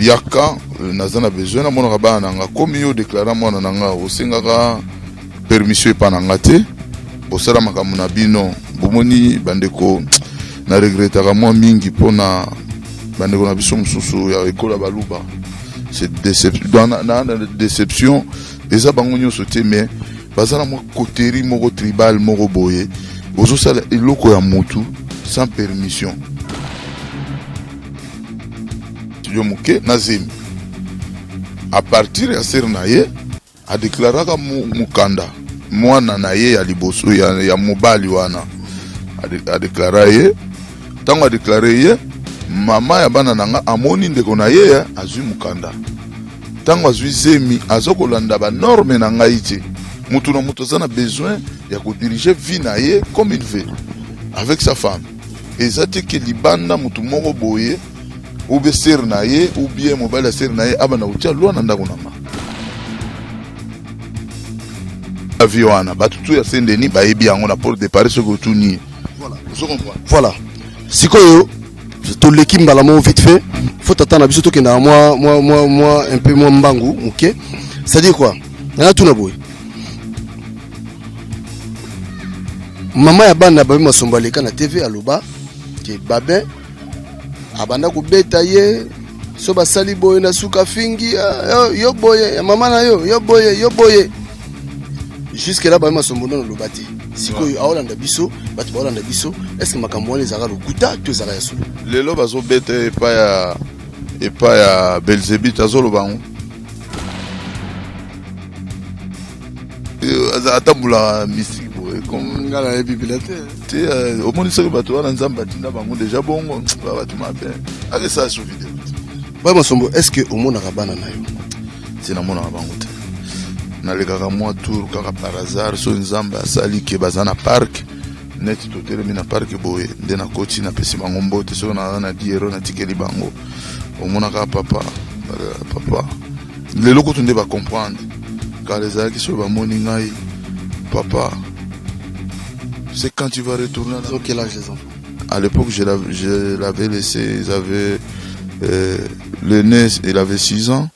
yaka nazana besoin na mona ba nanga komi yo déclarer mona nanga osengaka permission pa nanga te bosala makambo na bino bomoni bandeko na regrettaka moi mingi pona bandeko na biso mususu ya ekola baluba c'est déception eza bango nyonso te mais bazala moi koteri moko tribal moko boye ozosala eloko ya mutu sans permission yo muke nazimi à partir ya ser na ye a déclaraka mukanda mwana na ye ya liboso ya mobali wana a déclaré ye tango a déclaré ye mama ya bana nanga amoni ndeko na ye azwi mukanda tango azwi zemi azokolanda ba norme na ngai te mutu na mutu azana besoin ya ko diriger vie na ye comme il veut avec sa femme ezati ke libanda mutu moko boye ou bien ser na ye ou bien mobile ser na ye abana utia lwa na ndako na ma aviona batutu ya sendeni ba yebi yango na porte de Paris ko tuni voilà vous comprenez voilà sikoyo to l'équipe mbala mo vite fait faut attendre biso to kenda moi un peu moins mbangu OK ça dit quoi na tuna boy mama ya bana ba masombaleka na TV aloba ke babe abanda kubeta ye so basali boye na suka fingi yo boye mama na yo boye jusque là ba masombono no lobati sikoyo aolanda biso batu baolanda biso est-ce que makambo les zara lokuta to zara yaso lelo bazo beta epa ya Belzebut azolo bango atambula mystique comme ngala ya bibilate te au moins ce que bato wana nzamba tinda bango déjà bongo bato mabe allez ça sur vidéo ba masombo est-ce que au mona rabana na yo tina mona bango te na lekaka moi tour kaka par hasard so nzamba sali ke bazana park net to termina park boye ndena koti na pesi bango mbote so na diero na tikeli bango au mona ka papa les locaux tunde ba comprendre car les gens qui sont ba moni ngai papa. C'est quand tu vas retourner là. Ok, l'âge des enfants. À l'époque, je l'avais laissé, ils avaient l'aîné, il avait 6 ans.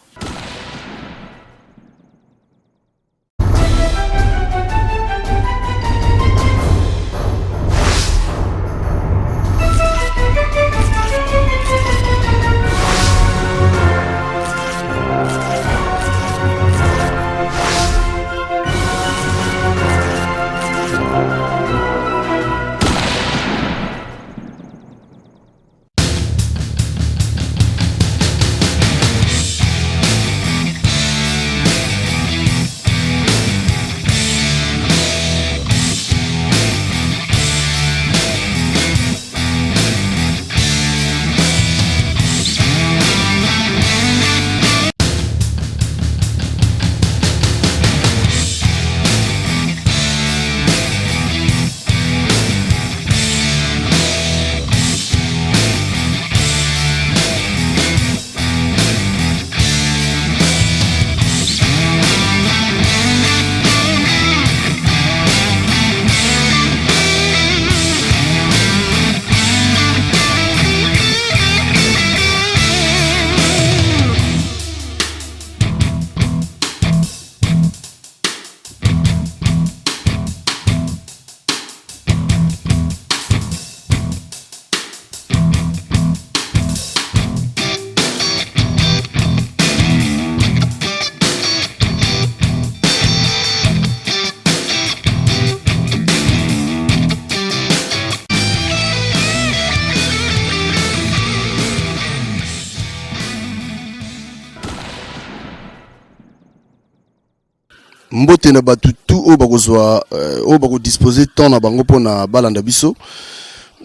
mbote na batutu o bakozwa o bako disposer temps na bango pona balanda biso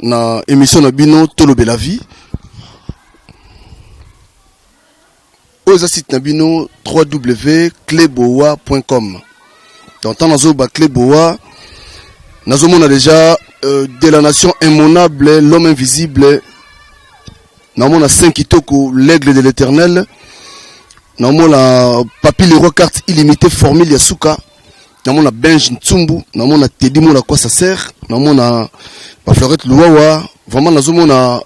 na émission na bino Tolobe la vie oza site na bino www.cleboa.com t'entends nazo ba Cleboa nazo mona déjà de la nation immonable l'homme invisible na mona 5 kitoko l'aigle de l'Éternel. Namon la Papi Leroy carte illimitée formule Yasuka. Namon la Benj Ntsumbu. Namon la Teddy Mola quoi ça sert. Namon la Florette Louawa. Vraiment nazo mona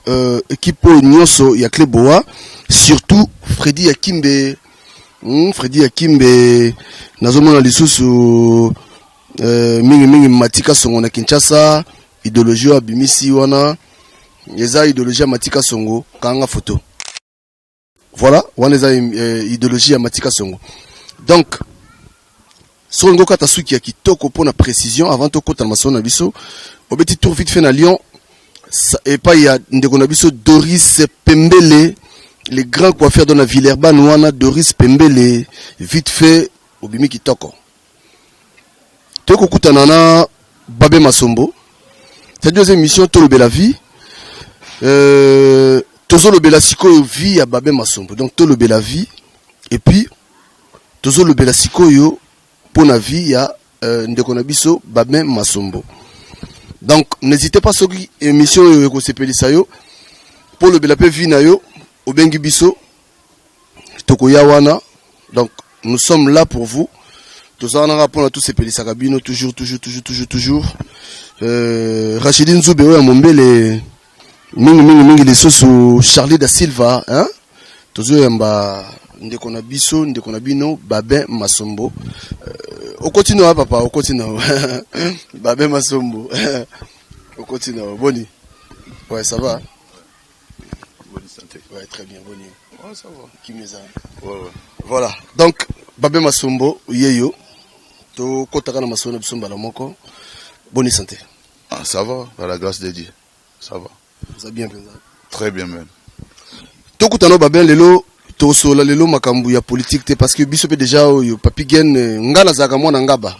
équipe Nyonso ya Cleboa. Surtout Freddy Akimbe. Freddy Akimbe. Nazomona lisusu mingi Matika Songo na Kinshasa. Idéologie abimisi wana. Yeza idéologie Matika Songo. Kanga photo. Voilà. Wana yeza idéologie Matika Songo. Donc, sur le kata suki ya kitoko pour la précision avant de kota mason na biso au petit tour vite fait na Lyon et pas il y a ndeko na biso Doris Pembele les grands coiffeurs de la Villeurbanne wana Doris Pembele vite fait au bimi kitoko toko kutana na Babé Masombo cette deuxième émission to le bela vie tozo le bela sikoyo vie ya Babé Masombo donc to le bela vie et puis tozo le bela sikoyo pour la vie, il y a Ndekonabiso Babé Masombo. Donc, n'hésitez pas sur l'émission pour le Belapé Vinayo, au Bengibiso, Tokoyawana. Donc, nous sommes là pour vous. Tous en rapport à tous ces pays Sagabino, toujours. Rachidine Zoubéo à Mombele, Mingi les sauces Charlie da Silva, hein? Toujours yamba. Ndekonabiso, Ndekonabino, Babé Masombo. Au continue, papa, au continue. Babé Masombo. Au continue, Boni. Ouais, ça va. Boni santé. Ouais, très bien, Boni. Ouais, ça va. Qui me a. Ouais. Voilà. Donc, Babé Masombo, Yeyo. To Kotakana Masombo, Bisomba la Moko. Boni santé. Ah, ça va, par la grâce de Dieu. Ça va. Vous avez bien pensé. Très bien, même. To Koutano Babé Lelo. Tosola lelo makambu ya politique parce que biso pe déjà yo papi gen nga nazaka mwana ngaba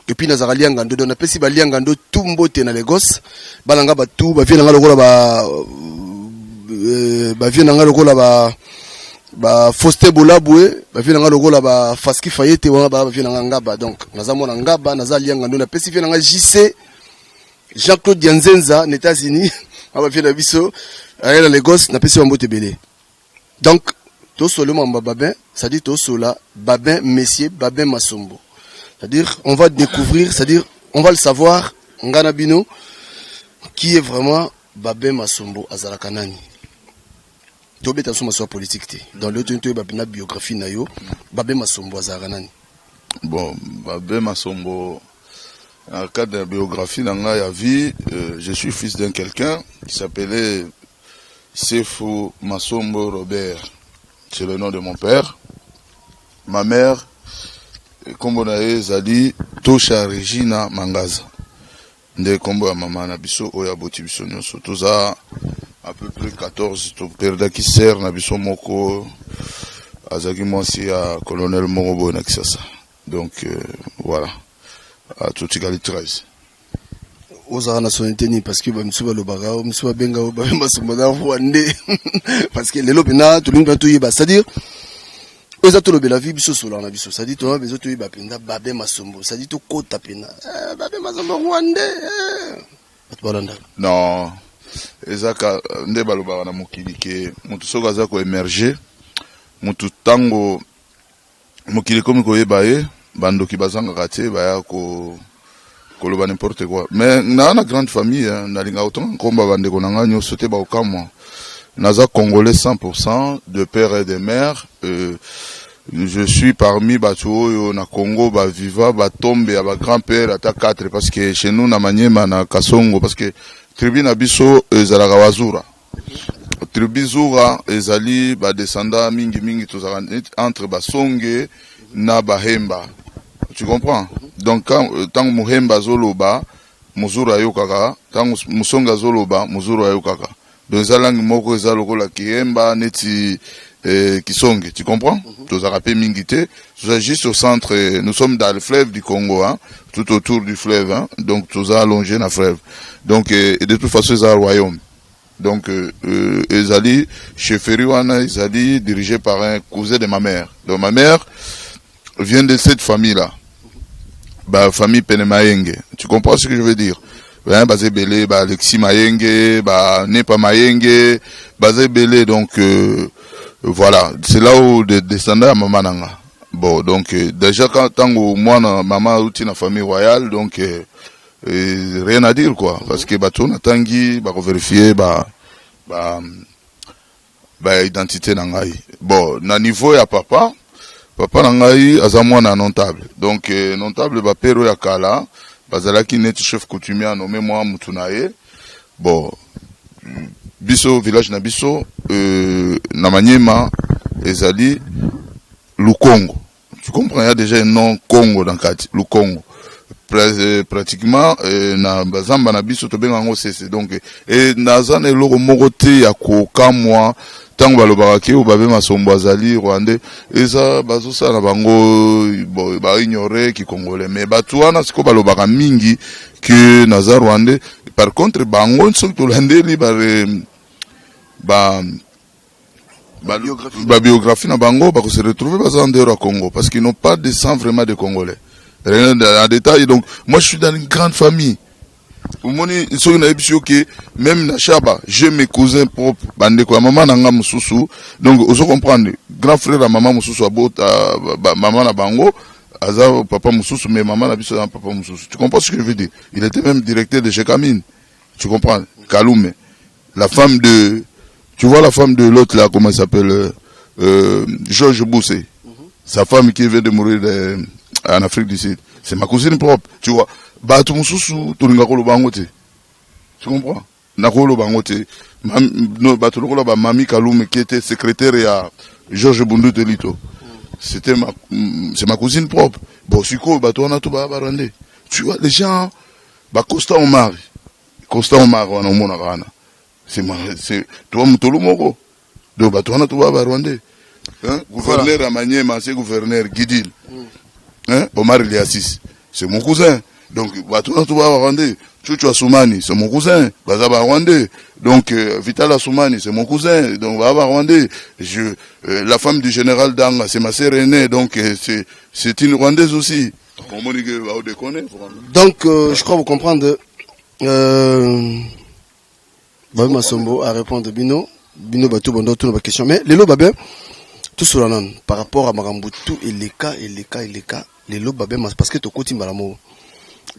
et puis nazaka lianga ndo na pesi ba lianga ndo tumbote na Lagos bala ngaba tu ba viena ngalo ba viena ngalo ba Foste Bolabwe ba viena ngalo ba Faski Fayete wana ba viena ngaba donc naza mwana ngaba naza lianga ndo na pesi viena nga JC Jean-Claude Yanzenza na États-Unis ba viena biso à Lagos na pesi mbote belé. Donc, tout seulement Babin, c'est-à-dire tout cela, Babin, Messier, Babin Masombo. C'est-à-dire, on va découvrir, c'est-à-dire, on va le savoir, Nganabino, qui est vraiment Babin Masombo Azarakanani. Tout est en soi politique. Dans le temps, il y a une biographie, Babin Masombo Azarakanani. Bon, Babin Masombo, dans le cadre de la biographie, dans la vie, je suis fils d'un quelqu'un qui s'appelait Sefo Masombo Robert, c'est le nom de mon père. Ma mère, comme on a Zali, Tosha Regina Mangaza. Nde kombo ya maman na biso oya boti biso nyonso. Toza à peu près 14, to perda qui sert na biso moko azaki mwasi ya colonel Morobo na Kisasa. Donc voilà. À tout 13. Oza nationalité ni parce que msuba lobaga msuba benga ba Masombo na Rwandais parce que les lobina tout le monde tout yeba c'est-à-dire oza to lobela vie biso solo na biso c'est-à-dire to bezo to yeba penda Babé Masombo c'est-à-dire to kota pena Babé Masombo Rwandais atbalanda non ezaka nde balobaka na mokili ke mutu soka za ko émerger mutu tango mokili komi ko yeba ye bandoki bazanga kate baya ko koloba n'importe quoi. Mais na grande famille, nalinga autant komba bande konanga nyoso te ba okamwa. Naza congolais 100% de père et de mère. Je suis parmi batu oyo na Congo ba viva ba tombe ya ba grand-père ata 4 parce que chez nous na Manyema na Kasongo parce que tribu na biso ezalaka wazura. Tribu zura ezali ba descendants mingi tozaka entre basonge na bahemba. Tu comprends? Donc quand tant Muhemba zoloba muzura yokaka tant musonga zoloba muzura yokaka donc za langue moko za lokola kiemba neti kisonge, tu comprends? Tous arapé mingité, c'est juste au centre, nous sommes dans le fleuve du Congo, hein, tout autour du fleuve, hein, donc tous allongés dans le fleuve. Donc et de toute façon c'est un royaume. Donc Ezali chefferie wana Ezali dirigé par un cousin de ma mère. Donc ma mère vient de cette famille là. Bah famille Penemaenge. Tu comprends ce que je veux dire? Ben basé belé bah Alexis Mayenge, bah Nepa Mayenge, basé belé donc voilà, c'est là où des descendants à maman nanga. Bon donc déjà quand tango moi maman outi na famille royale donc rien à dire quoi parce que bah tout na tangi bah vérifier bah ba identité na ngai. Bon, na niveau ya papa na ngai aza mwana notable. Donc notable ba pero ya kala bazalaki net chef coutumier nommé moi mutu na ye. Bon, biso village na biso na Maniema ezali Lukongo. Tu comprends, il y a déjà un nom Congo dans Kati, Lukongo. Pratiquement na bazamba na biso to benga ngo sese. Donc nazana eloko moko te ya ko kamwa tango balobaka ke o babe masombo azali rwandais eza bazosala bango ba ignorer ki congolais, mais batu wana siko balobaka mingi que naza rwandais. Par contre bango soki tolandeli ba biographie na bango ba se retrouver bazan dehors à Congo parce qu'ils n'ont pas de sang vraiment de congolais. Rien en détail. Donc moi je suis dans une grande famille. Même na Chaba, j'ai mes cousins propres, bande quoi, maman nanga mususu. Donc vous comprenez, grand frère à maman mususu maman na bango, aza papa mususu, mais maman na biso papa mususu. Tu comprends ce que je veux dire? Il était même directeur de chez Kamine. Tu comprends? Kaloume. La femme de, tu vois la femme de l'autre là, comment il s'appelle, Georges Boussé. Sa femme qui vient de mourir en Afrique du Sud. C'est ma cousine propre, tu vois. Batu mususu tolinga ko lobango te. Tu comprends? Na ko lobango te. No batu ko loba mami Kalume qui était secrétaire à Georges Bundu Telito. C'est ma cousine propre. Bon siko batu on a tout ba barande. Tu vois les gens ba Costa Omar wana mona kana. C'est toi mutolo moko. Do batu on a tout ba barande. Hein? Gouverneur à Maniema, c'est gouverneur Guidil. Hein? Omar Eliassis. C'est mon cousin. Donc, tout va rwandais. Chuchu Assoumani, c'est mon cousin. Bazaba rwandais. Donc, Vital Assoumani, c'est mon cousin. Donc, Bazaba rwandais. La femme du général Danga, c'est ma sœur aînée. Donc, c'est une rwandaise aussi. Donc, je crois vous comprendre. Babé Masombo a répondu Bino. Bino Batou Bondo, toutes nos questions. Mais, les lots Babé, tout sur la par rapport à Marambo, tout et les cas. Les lots Babé, parce que tu continues Maramo.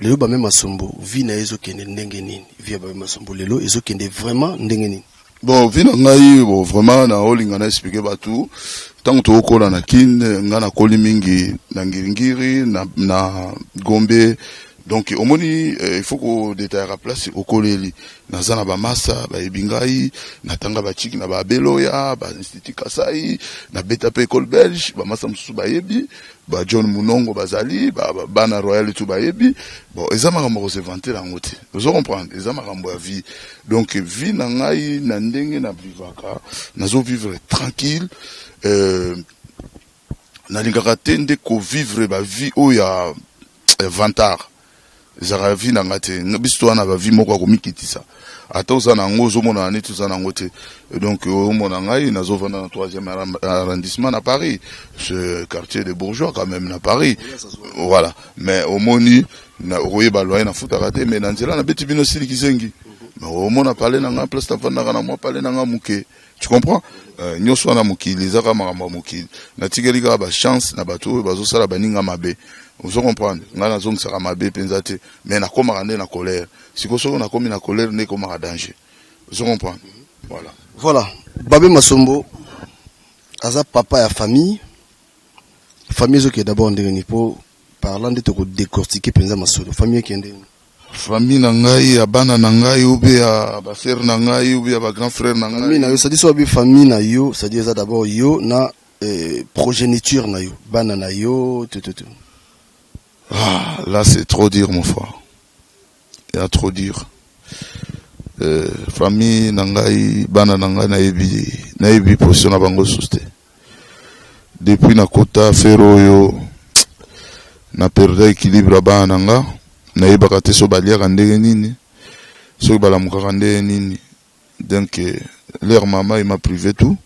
Les lots Babé Masombo, vie na ezo kende ndengenini. Vie Babé Masombo, les lots ezo kende vraiment ndengenini. Bon, vie na ngai, bon, vraiment, na holding na expliqué Batou. Tant que tu okola na kin, ngana koli mingi, na ngiringiri, na gombe. Donc, au moni, il faut qu'on détaille la place au koleli. Nazana ba massa, ba ebingai, na tanga ba chiki, na ba beloya, ba institut Kasai, na betape école belge, ba massa mususu ba yebi, ba John Munongo bazali, ba na Royal tout ba yebi. Bon, ezama rambo se vanter la ngote. Vous comprenez, ezama rambo ya vie. Donc, vie na ngai, na ndenge na vivaka, nazo vivre tranquille, na lingaka tende ko vivre ba vie o ya vantar. Zara vie na ngate bisto na ba vie moko ko mikitisa ata uzana ngozo mona neti uzana ngote. Donc mona ngai nazo vanda na 3e arrondissement à Paris, ce quartier de bourgeois quand même na Paris. Voilà, mais au moni na roye balwa na futa raté mais nanzela na beti bino sili kisengi. Mais au mona parler na nga place tafanda na moi parler na nga muke. Tu comprends? Nyoso na mukili zaka makamba mukili na tigeli ka ba chance na bato bazo sala baninga mabe. Vous comprenez? Ngana zong sera mabe penzate mais na koma rande na colère. Siko soko na komi na colère ne koma danger. Vous comprenez? Voilà. Babé Masombo aza papa ya famille. Famille zo qui est d'abord ndengeni po parlant de to décortiquer penza Masombo. Famille qui ndengeni. Famille na ngai ya bana na ngai ou bien ba frère na ngai ou bien ba grand frère na ngai. Famille na yo ça dit so bi famille na yo, ça dit ça d'abord yo na progéniture na yo, bana na yo tout. Ah, là c'est trop dire mon frère. Il y a trop dire. Famille nangai bana nangai na yebi position na bango susté. Depuis na kota fero yo na perdre équilibre bana nanga na yebaka te so baliaka ndenge nini so balamuka ndenge nini. Donc leur maman il m'a privé tout.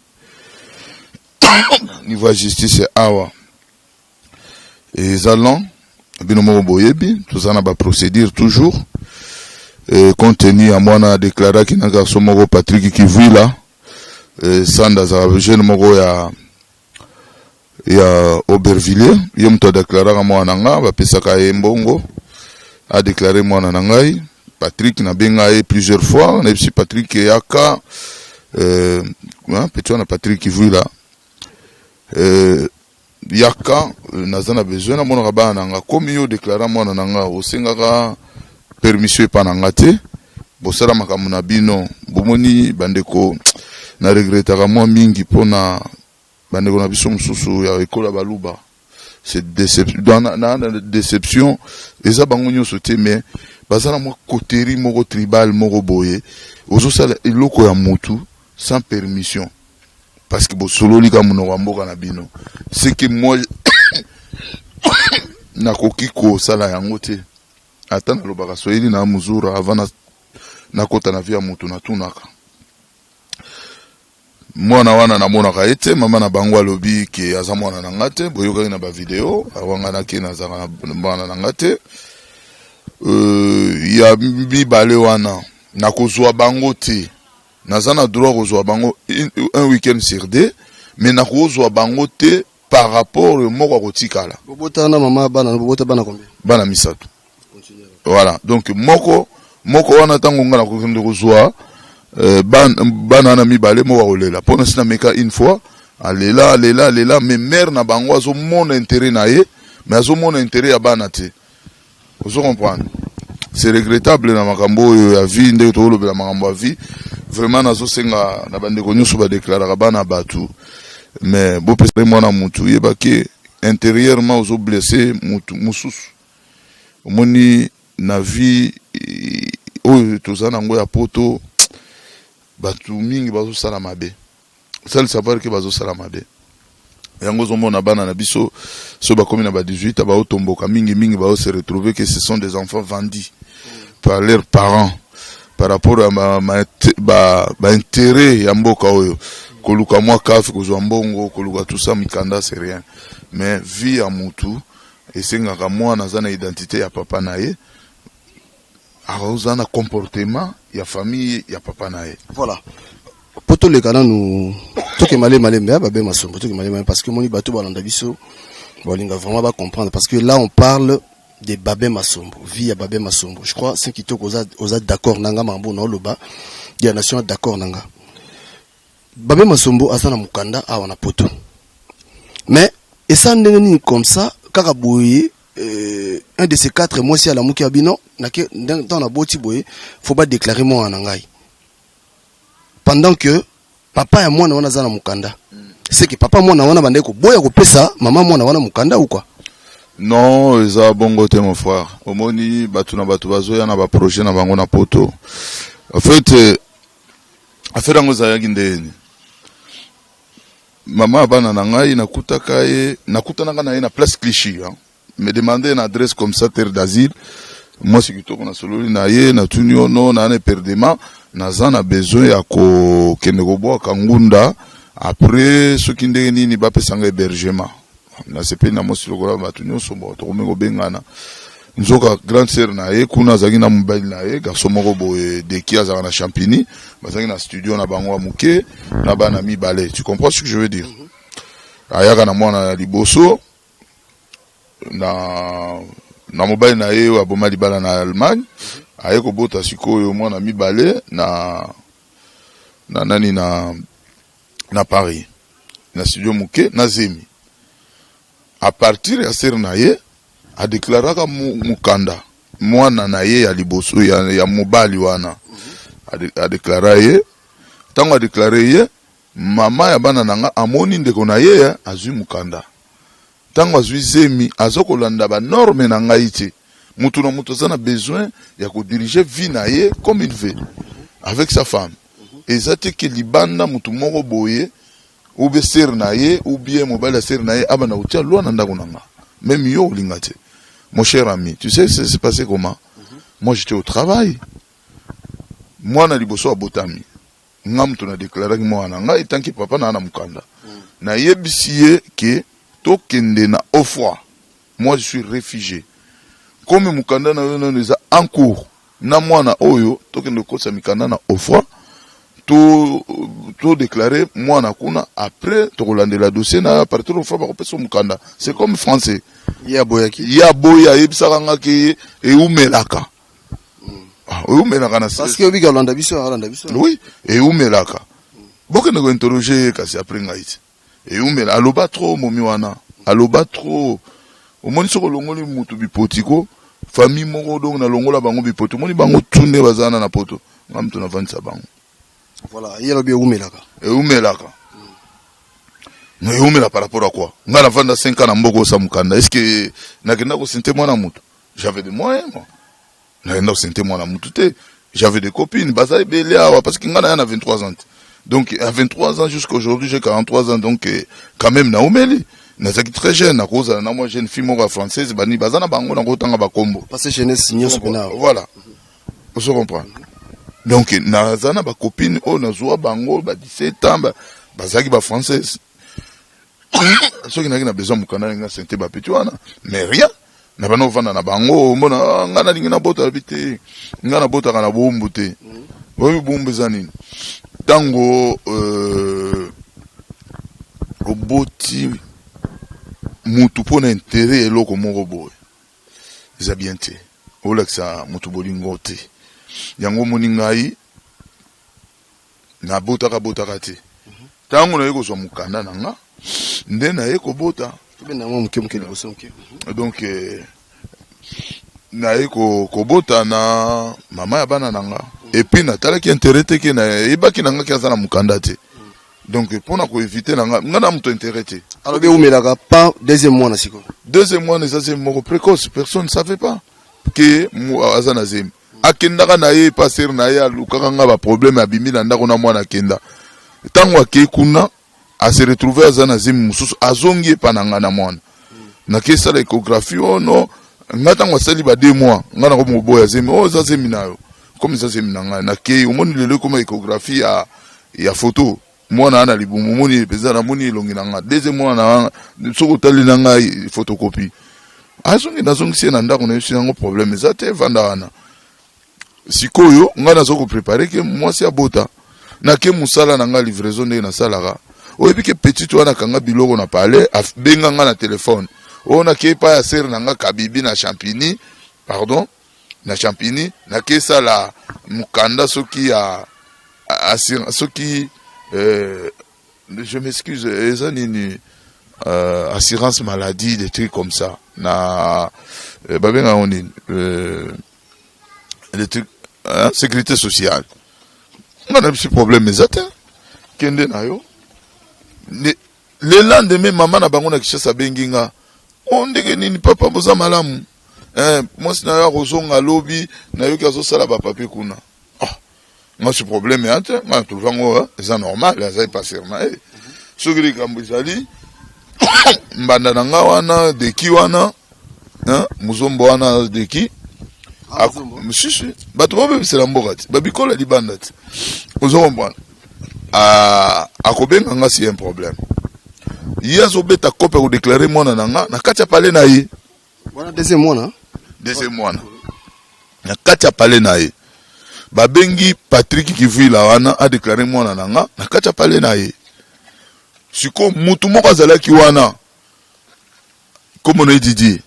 Niveau justice c'est awa. Et allons binomo boyebi tout ça na ba procédure toujours compte tenu à moi na déclaré qu'il na garçon moko Patrick Kivila sanda za jeune moko ya Aubervilliers yom to déclaré à moi nanga ba pesaka mbongo a déclaré moi na ngai Patrick na benga plusieurs fois on est Patrick yaka petit on a Patrick Kivula yaka nazana besoin na mona bana nanga comme yo déclarer mona nanga osengaka permission pa nanga te bosala makambo na bino bomoni bandeko na regretaka moi mingi pona bandeko na biso mususu ya ekola baluba c'est déception dans déception eza bango nyonso te mais bazala moi koteri moko tribal moko boye ozosala eloko ya mutu sans permission parce que bosololi ka muno wa mboka na bino c'est que moi nakoki kosala yango te ata nalobaka swahili na muzura avant nakota na via mutu natunaka mwana wana namonaka ete mama na bango alobi ke aza mwana na ngate boyokaki na ba video awanga ke nazaka na mwana na ngate ya bibale wana nakozwa bango te nazana droit kozwa bango un week-end sur deux mais nakozwa bango te par rapport moko kotikala bobota na mama bana bobota bana combien bana misato voilà donc moko wana tango ngana kokende kozwa bana na mibale mo waolela pona sina meka une fois alela mais mère na bango azo mon intérêt na ye mais azo mon intérêt ya bana te vous comprenez c'est regrettable na makambo ya vie ndeko to lobela makambo ya vie vraiment nazo senga na bandeko nyusu ba déclarer bana batu mais bo pesa mwana mutu yeba ke intérieurement ozo blessé mutu mususu omoni na vie oyo tozana ngo ya poto batu mingi bazo sala mabe ça le savoir que bazo sala mabe yango zomona bana na biso so ba komi na ba 18 ba otomboka mingi ba se retrouver que ce sont des enfants vendus par leurs parents par rapport à ba intérêt ya mboka oyo koluka mwa kafi kozwa mbongo koluka tout ça mikanda c'est rien mais vie ya mutu esengaka mwana zana identité ya papa na ye a comportement ya famille ya papa na ye voilà poto le kana nous toke malé mais babé masombo toke malé parce que moni bato balanda biso bolinga vraiment ba comprendre parce que là on parle de babé masombo vie ya babé masombo je crois c'est qui toko oza d'accord nanga mambo na loba ya nation d'accord nanga babé masombo asana mukanda awa na poto mais et ça ndengeni comme ça kaka boye un de ces 4 mois si à la muki abino dans la boti boye faut pas déclarer moi en angai pendant que papa et moi na wana zana mukanda c'est que papa moi na wana bande ko boya ko pesa maman moi na wana mukanda ou quoi non eza bongo te mon frère omoni batu na batu bazoya na ba projet na bango na poto en fait affaire ngo za yagindeni mama bana na ngai nakutaka ye nakutana na na place Clichy hein me demander une adresse comme ça terre d'asile moi c'est plutôt qu'on a sololi na ye na tunio no na ne perdement nazana besoin ya ko kende ko boa kangunda après ce qui ndenge nini ba pesanga hébergement na sepe na mosi lokola ba tunio so bo to ko bengana nzoka grande sœur na ye kuna zaki na mobile na ye garçon moko boye de qui azaka na Champigny bazaki na studio na bango amuke na bana mi balé tu comprends ce que je veux dire ayaka na mwana liboso na mobile na ye wa boma libala na Allemagne aye ko bota sikoyo mwana mibale na nani na Paris na studio muke na zemi à partir ya ser na ye a déclaraka mukanda mwana na ye ya liboso ya mobali wana a déclarer ye tango a déclarer ye mama ya bana nanga amoni ndeko na ye azui mukanda tango azui zemi azokolanda ba norme na ngai te mutu na mutu zana besoin ya ko diriger vie na ye comme il veut avec sa femme et ça te que libanda mutu moko boye ou be ser na ye ou bien mobile ser na ye abana utia lwa na ndako nanga même yo lingate mon cher ami tu sais c'est passé comment moi j'étais au travail moi na liboso abotami ngam to na déclarer moi na ngai tant que papa na mukanda na yebisiye ke tokende na ofwa moi je suis réfugié comme mukanda na yo neza en cours na mwana oyo tokende kosa mikanda na ofwa to déclarer mwana kuna après to kolandela dossier na partir de ofwa ba kopesa mukanda c'est comme français ya boya yebisaka ngaki e umelaka umelaka na parce que obiga landa biso oui e umelaka boke ne ko interroger kasi après ngaiti et umela aloba trop momi wana aloba trop omoni soko longoli mutu bipotiko famille moko donc na longola bango bipoto moni bango tunde bazana na poto ngam to na vanisa bango voilà yelo bi umelaka et umelaka no umela par rapport à quoi ngana vanda 5 ans na mboko sa mukanda est-ce que nakenda ko sente mwana mutu j'avais des moyens moi nakenda ko sente mwana mutu te j'avais des copines bazai belia parce que ngana yana 23 ans donc à 23 ans jusqu'à aujourd'hui j'ai 43 ans donc quand même na umeli nazaki très jeune à cause na moi jeune fille moko française bani bazana bango na kotanga bakombo parce que jeunesse nyoso pena voilà on se comprend donc nazana ba copine o nazwa bango ba 17 ans bazaki ba française ceux qui n'a besoin mukana nga sente ba petit wana mais rien na bana vanda na bango mbona ngana lingina bota habité ngana bota kana bombu te bobi bombu zanini tango oboti mutu pona intérêt eloko moko boye eza bien te olakisa mutu bolingo te yango moni ngai na botaka te tango na yeko so mukanda nanga nde na yeko bota bena mo mke liboso mke donc na yeko kobota na mama ya bana nanga et puis na talaki intérêt te ke na ebaki nanga kiaza na mukanda te donc pona ko éviter nanga ngana muto intérêt te alors be umelaka pas deuxième mois na siko deuxième mois ça c'est moko précoce personne ne savait pas que azana zemi akendaka na ye passer na ye alukaka nga ba problème abimi na ndako na mwana kenda tango akekuna a se retrouver azana zemi mususu azongi epananga na mwana na kesa la échographie oh non ngata ngo sali ba 2 mois ngana ko moboya zemi oh za zemi nayo comme ça zemi nanga na ke omoni lelo comme échographie ya photo mwana ana libumu moni peza na moni longi nanga deuxième mois na soko tali nanga photocopie azongi nazongi na ndako na yusi nango problème ezate vanda wana sikoyo ngana zoko préparer que moi si abota na ke musala nanga livraison ndenge na salaka oyebi ke petit wana kanga biloko na parler benga nga na téléphone ona ke pa ya ser nanga kabibi na champigny pardon na champigny na ke sala mukanda soki ya soki je m'excuse eza nini assurance maladie des trucs comme ça na babenga oni des trucs sécurité sociale on a ce problème ezate kende na yo le lendemain maman na bango na kishasa benginga on ndenge nini papa boza malamu moi sina ya kozonga lobi na yo kazo sala ba papier kuna moi ce problème est moi tout vango c'est normal ça est passé na sogri kambizali mbanda nanga wana deki wana muzombo wana deki musisi bato babe c'est la mbokati babikola libanda ti ozo comprendre akobenga nga si un problème yazo beta kope ko déclarer mona nanga na kacha pale na ye wana deuxième mois na kacha pale na ye babengi Patrick Kivila wana a déclarer mona nanga na kacha pale na ye siko mutu moko azalaki wana comme on a dit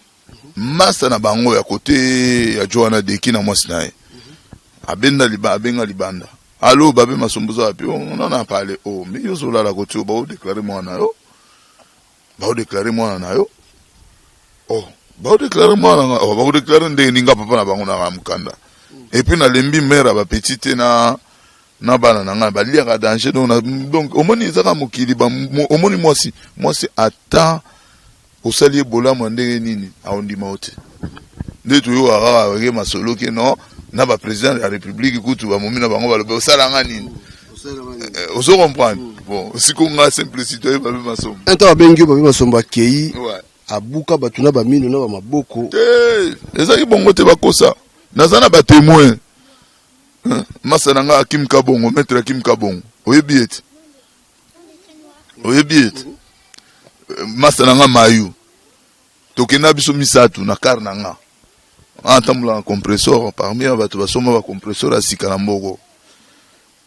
masa na bango ya côté ya Joana Deki na mwasi na ye abenga libanda allo babe masomboza api on en a parlé oh mais yo zola la côté ba déclarer mwana na yo oh ba déclarer mwana na oh ba déclarer ndenge ninga papa na bango na mukanda et puis na lembi mère ba petite na bana na nga ba liaka danger donc omoni zaka mokili ba omoni mwasi ata osali bola mwandenge nini aondima ote ndeto yo ara ke masolo ke non na ba président de la république kutu ba momina bango ba lobe osala nga nini oso comprendre bon siko nga simplicité ba masomo enta bengi ba masomo akei abuka batuna ba mino na ba maboko ezaki bongo te bakosa nazana ba témoin masana nga Akim Kabongo maître Akim Kabongo oyebiet masana nga mayu tokena biso misatu na kar na nga entambula un compresseur parmi bato basoma ba compresseur asika na mboko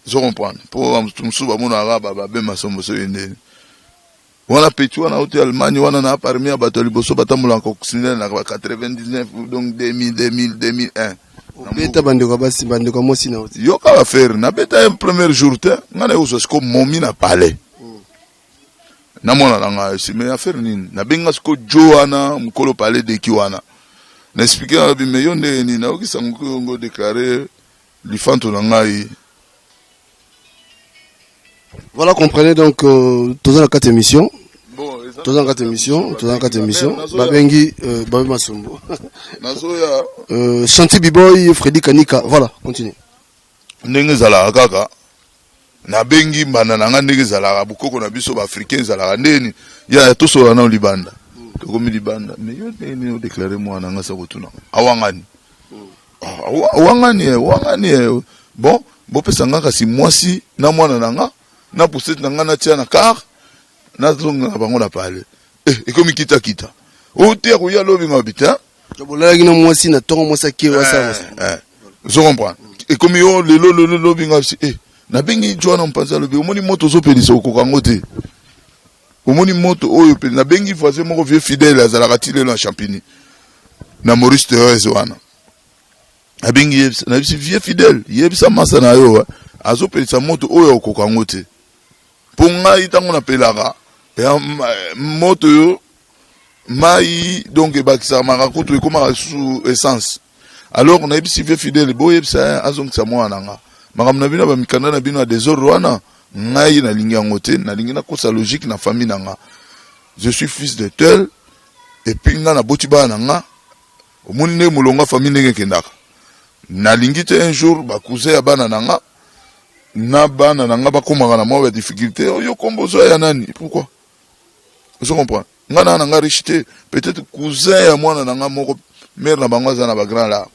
je comprends pour msusu ba mona raba ba be masomo so yende wana petit wana au Allemagne wana na parmi bato liboso batambula ko na 99 donc 2001 beta bandeko basi bandeko mosi na oti yo ka faire na beta un premier jour te ngana yo so momi na palais na mona nga si me affaire nini na benga sko joana mkolo palais de kiwana na expliquer bi me yo nde na okisa ngo déclarer lifanto na ngai. Voilà, comprenez donc tous en 4 émissions. Bon, tous en 4 émissions, tous en 4 émissions. Babengi Babé Masombo. Chantier B-Boy Freddy Kanika. Voilà, continue. Ndenge zala kaka. Na bengi mbanda na ndenge zala bukoko na biso ba africain zala ndeni ya toso na libanda. Tokomi libanda. Mais yo ndeni déclarer moi na ngasa kotuna. Awangani. Awangani. Bon, bopesa ngaka si mwasi na mwana nanga. Na poussette nanga na tia na car na zonga bango na pale ekomi kita o te ko ya lobi ngabita to bola ngina mwasi na tongo mwasa ki wasa je comprends ekomi yo le lobi ngabisi na bengi jwana mpanza lobi omoni moto zo pelisa ko kango te omoni moto oyo pe na bengi voisin moko vieux fidèle azala katile na champigny na Maurice Thérèse wana na bengi na bisi vieux fidèle yebisa masa na yo azo pelisa moto oyo ko kango te ponga itango na pelaka ya moto yo mai donc bakisa marakutu ekoma sous essence alors on a ebisi vieux fidèle boye bisa azongisa mwana nga makamna bino ba mikanda na bino a désordre wana ngai na lingi ngote na lingi na kosa logique na famille nanga je suis fils de tel et puis nga na boti ba nanga omoni ne mulonga famille ngeke kendaka na lingi te un jour ba cousin ya bana nanga na bana nanga bakomaka na mwa difficulté yo kombo zo ya nani pourquoi je comprends ngana nanga richité peut-être cousin ya mwana nanga moko mère na bango za na ba grand là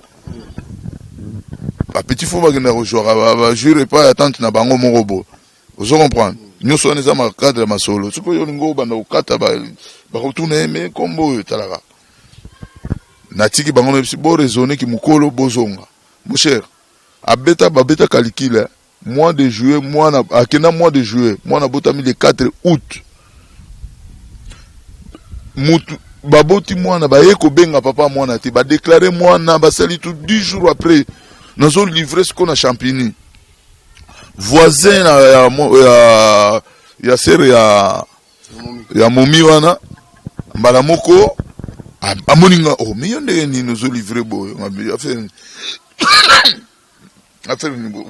ba petit fou ba gena rejoindre ba jure pas ya tante na bango moko bo je comprends nous sommes za ma cadre ma solo siko yo ngo banda ukata ba retourner mais kombo yo talaka na tiki bango no bo raisonner ki mukolo bozonga mon cher abeta babeta calcule mois de juillet, mois de juillet, mois botami le 4 août. Mutu baboti mois na ba yeko benga papa mois na te ba déclarer mois na ba sali tout 10 jours après. Nous avons livré ce qu'on a Champigny. Voisin ya sere ya momi wana mbala moko amoninga oh mais yonde ni nous avons livré boy affaire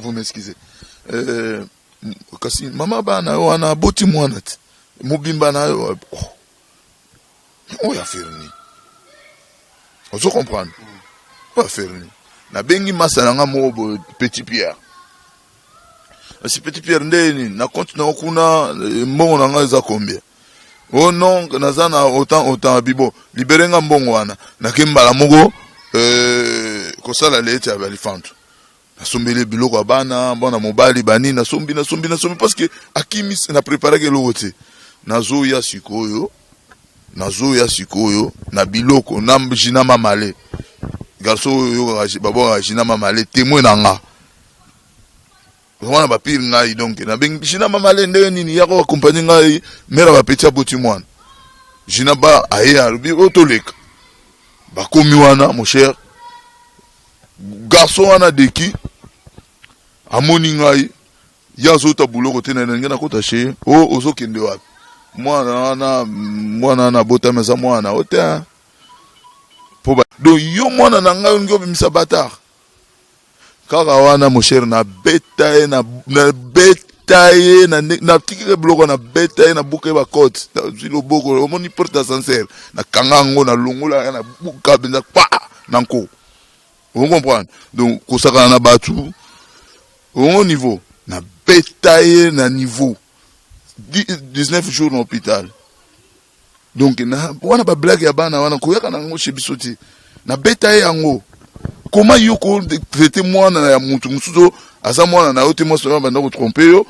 vous m'excusez. Kasi mama bana wana boti mwana ti mobimba na yo ya faire ni on comprendre pas faire ni na bengi masala nga mo petit Pierre si petit Pierre ndeni na compte na kuna mbongo na nga za combien oh non nazana autant bibo liberenga mbongo wana na kembala moko kosala lete ya balifanto nasombele biloko ya bana bana mobali bani nasombi parce que akimi na préparer ke lokote nazo ya sikoyo na biloko na jina mamale garso yo babo jina mamale témoin nanga wana ba pire ngai donc na bengi jina mamale ndenge nini yako accompagner ngai mera ba petit aboti mwana jina ba aya rubi otoleka ba komi wana mon cher garçon wana deki amoni ngai yazo ta buloko tena ngena kota che o ozo kende wapi mwana na bota meza mwana ota poba do yo mwana na ngai ngo bimisa batar kaka wana mon cher na betaye na tikire buloko na betaye na buke ba cote zilo boko omoni porte sincère na kangango na longola na buka benza pa nanko. Vous comprenez? Donc, kosaka na batu, au niveau, na bétaillé na niveau, 19 jours en hôpital. Donc, na, wana ba blague ya bana, wana koyaka na ngo shebisoti, na bétaillé yango. Comment yoko traiter moi na ya mutu musuzo, asa moi na yote moi seulement banda ko tromper yo,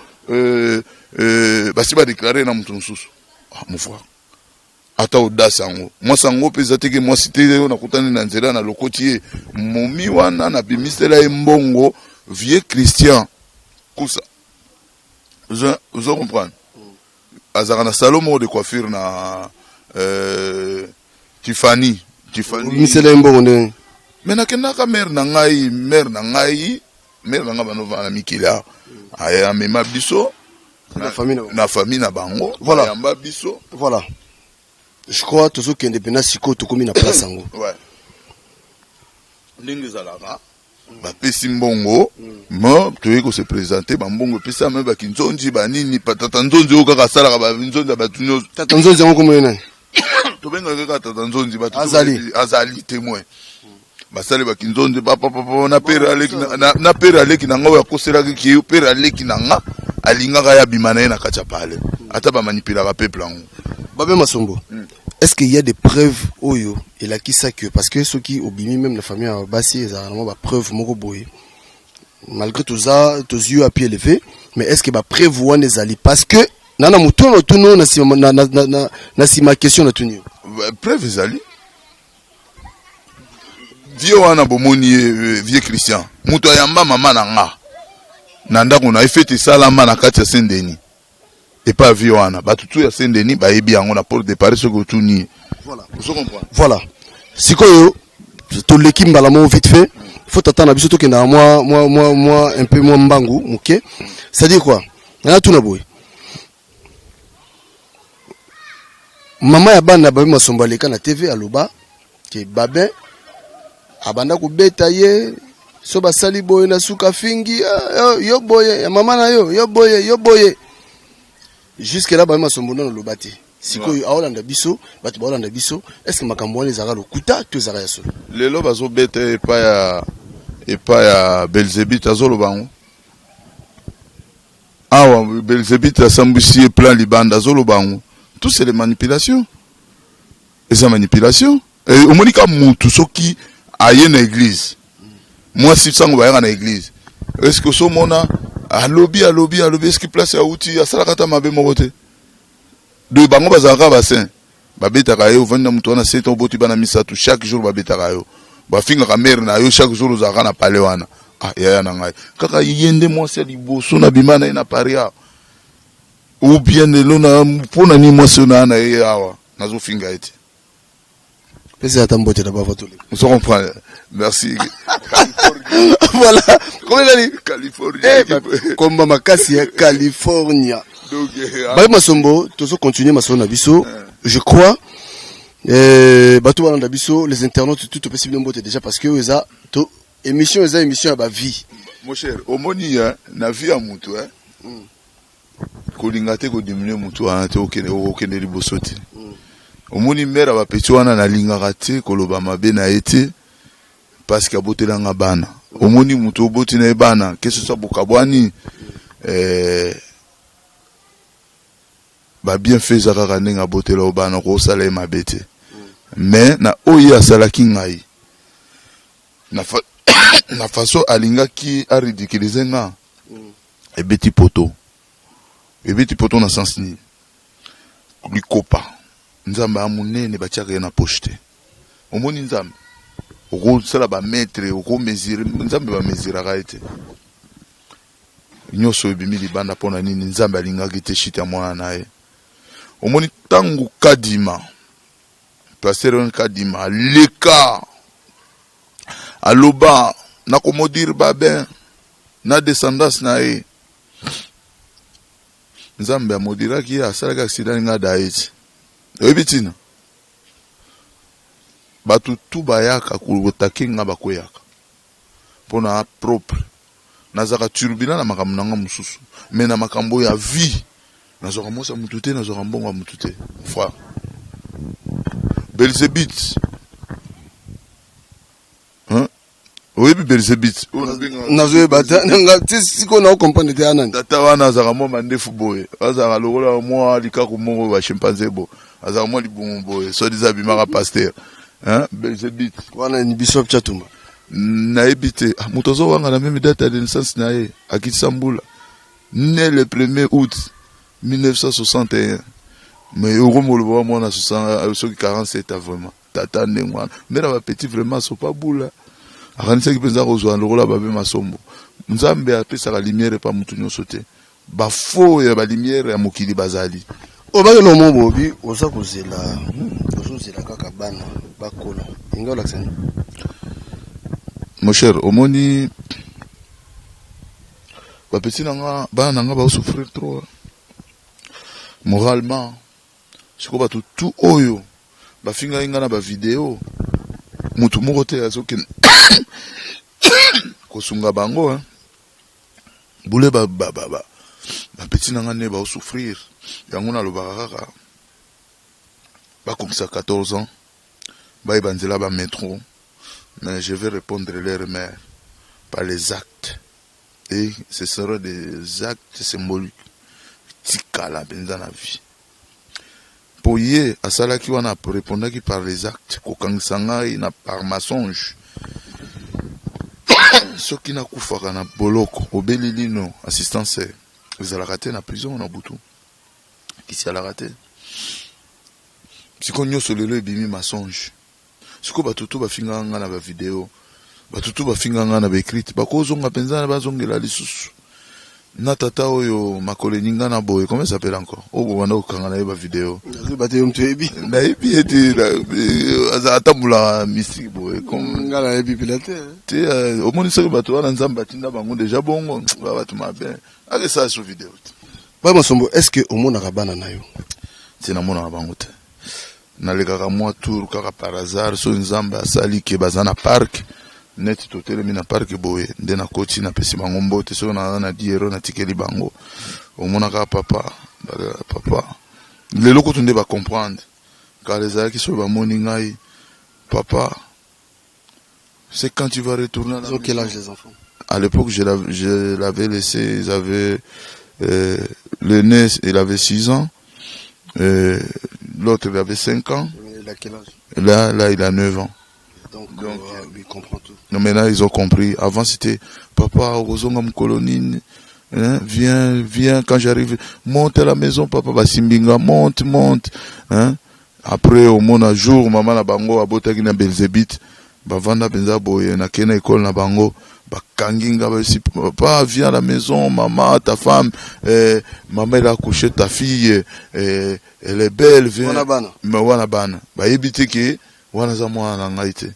basi ba déclarer na mutu musuzo. Ah, mon frère. Ata audace yango moi sango peza teke moi cité na kutani na nzela na lokotie momi wana na bimisela mbongo vieux Christian kusa vous comprenez azara na salon de coiffure na Tiffany bimisela mbongo ndenge Mais nakendaka mère na ngai banova na mikila. Aya mema biso na famille na bango. Voilà. Yamba biso. Voilà. Je crois que qui indépendant siko to komi na place yango. Ouais. Ndenge zalaka. Ba pesi mbongo. Mo toye ko se présenter ba mbongo pesa même ba kinzonzi ba nini patata nzonzi o kaka sala ba nzonzi ba tunyo. Tata nzonzi yango komo yena. To benga kaka tata nzonzi ba azali témoin. Basale ba kinzonzi papa na pere aleki na ngo ya kosela ki pere aleki na nga alinga ya bimana na kacha pale ata ba manipula ba peuple ngo Babé Masombo. Est-ce qu'il y a des preuves oyo et là qui ça que parce que ceux qui obimi même la famille à Bassi ils ont ba preuve moko boye malgré tout ça tous yeux à pied levé mais est-ce que ba preuve wana ezali parce que nana mutono tuno na si ma question na tuni preuve ezali vieux wana bomoni vieux Christian muto yamba mama na nga na ndako na efete salama na kati ya Saint-Denis et pas vieux wana batutu ya Saint-Denis ba yebi yango na porte de Paris ce que tuni voilà vous comprenez voilà sikoyo to l'équipe balamo vite fait faut attendre biso to ke na moi un peu moins mbangu OK ça dit quoi na tuna boy mama ya bana Babé Masombo aleka na TV aloba ke babin abanda kubeta ye so basali boye na suka fingi yo boye ya mama na yo boye jusque là Babé Masombo na lobati sikoyo aolanda biso batu baolanda biso est-ce que makambo wana ezaka lokuta to ezaka ya solo lelo bazo beta epa ya Belzebit azolobango awa Belzebit asambusi plan libanda azolobango tout c'est les manipulations et ça manipulation et au monika mutu soki aye na église moi si sango ba na église est-ce que so mona alobi est-ce que place ya uti asala ta mabe mokote de bango bazaka basin babetaka yo vanda mutu na seto boti bana misatu chaque jour babetaka yo ba finga ka mère na yo chaque jour uzaka na pale wana ya na ngai kaka yende moi c'est liboso na bimana na paria ou bien lona pona ni moi sona na yawa nazo finga eti pesa tambote da bava tole on se comprend merci voilà comment il dit Californie comme makasi ya California donc Babé Masombo tozo continuer masona biso je crois bato wana biso les internautes tout possible mbote déjà parce que eza to émission ya ba vie mon cher omoni na vie ya mutu kolinga te ko diminuer mutu wana te okende liboso te omoni mère ba petit wana na lingaka te koloba mabe na ete parce que abotelanga bana omoni mutu oboti na bana que ce soit bokabwani ba bien fait zaka ndenga botela obana ko sala mabe te mais na oyi asalaki ngai na façon alinga ki a ridiculiser nga ebeti poto na sens ni likopa nzamba amunene bachaka na pochete omoni nzamba oko sala ba metre oko mesurer nzamba ba mesurer raite nyoso ebimi libanda pona nini nzamba alinga kite shita mwana nae omoni tangu kadima pasteur kadima leka aloba na komodir babin na descendance na e nzambe amodiraki asalaka accident nga daiti oyebitina batu tu bayaka kutaki nga bakoyaka pona propre nazaka turbina na makambo nanga mususu mais na makambo ya vie nazoka mosa mutu te nazoka mbongo mutu te frère Belzebit oui Belzebit nazo bata nga siko na comprendre te anani tata wana azaka mo mandefu boye azaka lokola mo likako mongo ba chimpanzé bo azaka mo libungu boye so diza bimaka pasteur Belzebit wana ni bishop chatumba na ebité mutozo wanga na même date de naissance na ye akitsambula né le 1er août 1961 mais au Romolo moi na 47 vraiment tata ndengwana mais la petit vraiment so pas boula akanisa kipenza kozwa lokola Babé Masombo nzambe apesa la lumière pa mutu nyonso te ba fo ya ba lumière ya mokili bazali obake no mobobi oza kozela kaka bana bakola inga la sen mon cher omoni bapeti nanga bana nanga ba souffrir trop moralement siko bato tout oyo bafinga inga na ba vidéo mutu moko te azoke kosunga bango bule bapeti nanga ne ba souffrir yango na lobaka kaka bakomisa 14 ans bayebanzela ba métro. Mais je vais répondre leur mère par les actes. Et ce seront des actes symboliques. Tikala benza na vie. Poye asala ki wana répondre qui par les actes. Kokangsanga ina par mensonge. Ce qui n'a kufaka na boloko obelilino assistance ils ala raté na prison na butu. Ici ala raté. Si konyo solelo ebimi mensonge. Siko batutu bafinga nga na ba vidéo batutu bafinga nga na ba écrit bakozonga penza na bazongela lisusu na tata oyo makole ninga na boye comment ça s'appelle encore obo banda okanga na ba vidéo bateyo mtu ebi na ebi ete azata mula mystique boye comme nga na ebi pilate te au moins ça bato wana nzamba tinda bango déjà bongo ba bato mabe ake ça sur vidéo ba Masombo est-ce que omona rabana nayo c'est na mona bango te nalekaka mwa tour kaka par hasard so nzamba asali ke baza na park net totelemi na park boye nde na koti na pesi bango mbote so na diero na tikeli bango omonaka papa lelo kutu nde ba comprendre car les amis qui so bamoni ngai papa c'est quand tu vas retourner à la maison. Quel âge les enfants? À l'époque je l'avais laissé, ils avaient le nez il avait 6 ans. L'autre il avait 5 ans. Il a quel âge? Là il a 9 ans. Donc il comprend tout. Non mais là ils ont compris. Avant c'était papa Ozonga Mkolonine, hein, viens quand j'arrive, monte à la maison papa Basimbinga, monte hein. Après au mon un jour maman na bango abota ki na Belzebit, bavanda benza boye na kena école na bango. Bakanginga basi papa viens à la maison maman ta femme maman elle a couché ta fille elle est belle viens mais wana bana ba yebite ke wana za mwana ngaite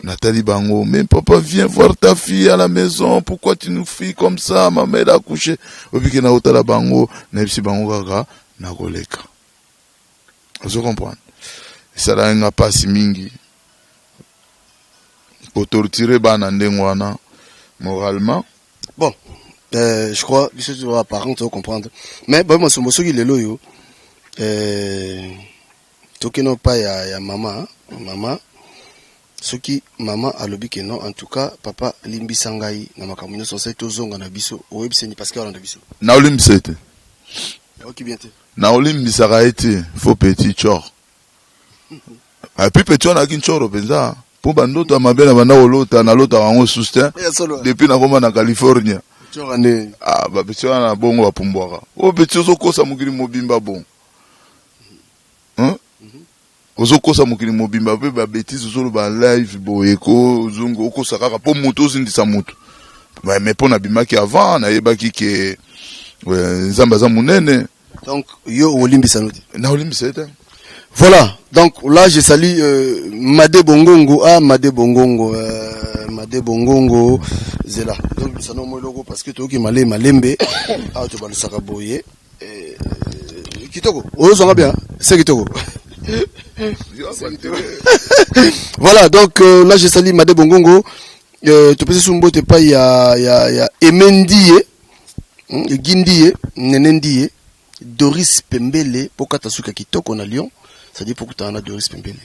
Nathalie bango mais papa viens voir ta fille à la maison pourquoi tu nous fais comme ça maman elle a couché obike na otala bango na bisi bango kaka na koleka vous comprenez ça là nga pasi mingi pour torturer bana ndengwana moralement. Bon, je crois que ce sera apparent, tu vas comprendre. Mais bon, moi, ce qui est là, tout qui n'a pas ya maman, ce qui maman a lobby que non, en tout cas, papa limbi sangai na makamune sosai tozonga na biso, oyebi seni parce que on a biso. Na olimbi sete. OK bien te. Na olimbi saka été, faux petit chor. Et puis petit on a kin choro penza. Pour bandoto mabena banda olota na lota wango sustain depuis na koma na California. Ah ba petit na bongo bapumbwaka. O petit ozokosa mukili mobimba bon. Hein? Ozokosa mukili mobimba pe ba bêtise ozolo ba live boyeko zungu okosa kaka po moto zindisa moto. Mais pona bimaki avant na yebaki ke nzamba za munene. Donc yo olimbisa noti. Na olimbisa eta. Voilà, donc là je salue Made Bongongo, Zela. Donc ça non moi logo parce que toki malé malembe, ah tu vas le sakaboye, kitoko. Oh ça va bien, c'est kitoko. Voilà, donc là je salue Made Bongongo, tu peux se mbote pas il y a Emendie, Gindie, Nenendie, Doris Pembele, Pokatasuka kitoko na Lyon. C'est-à-dire pour que tu en as Doris Pembele.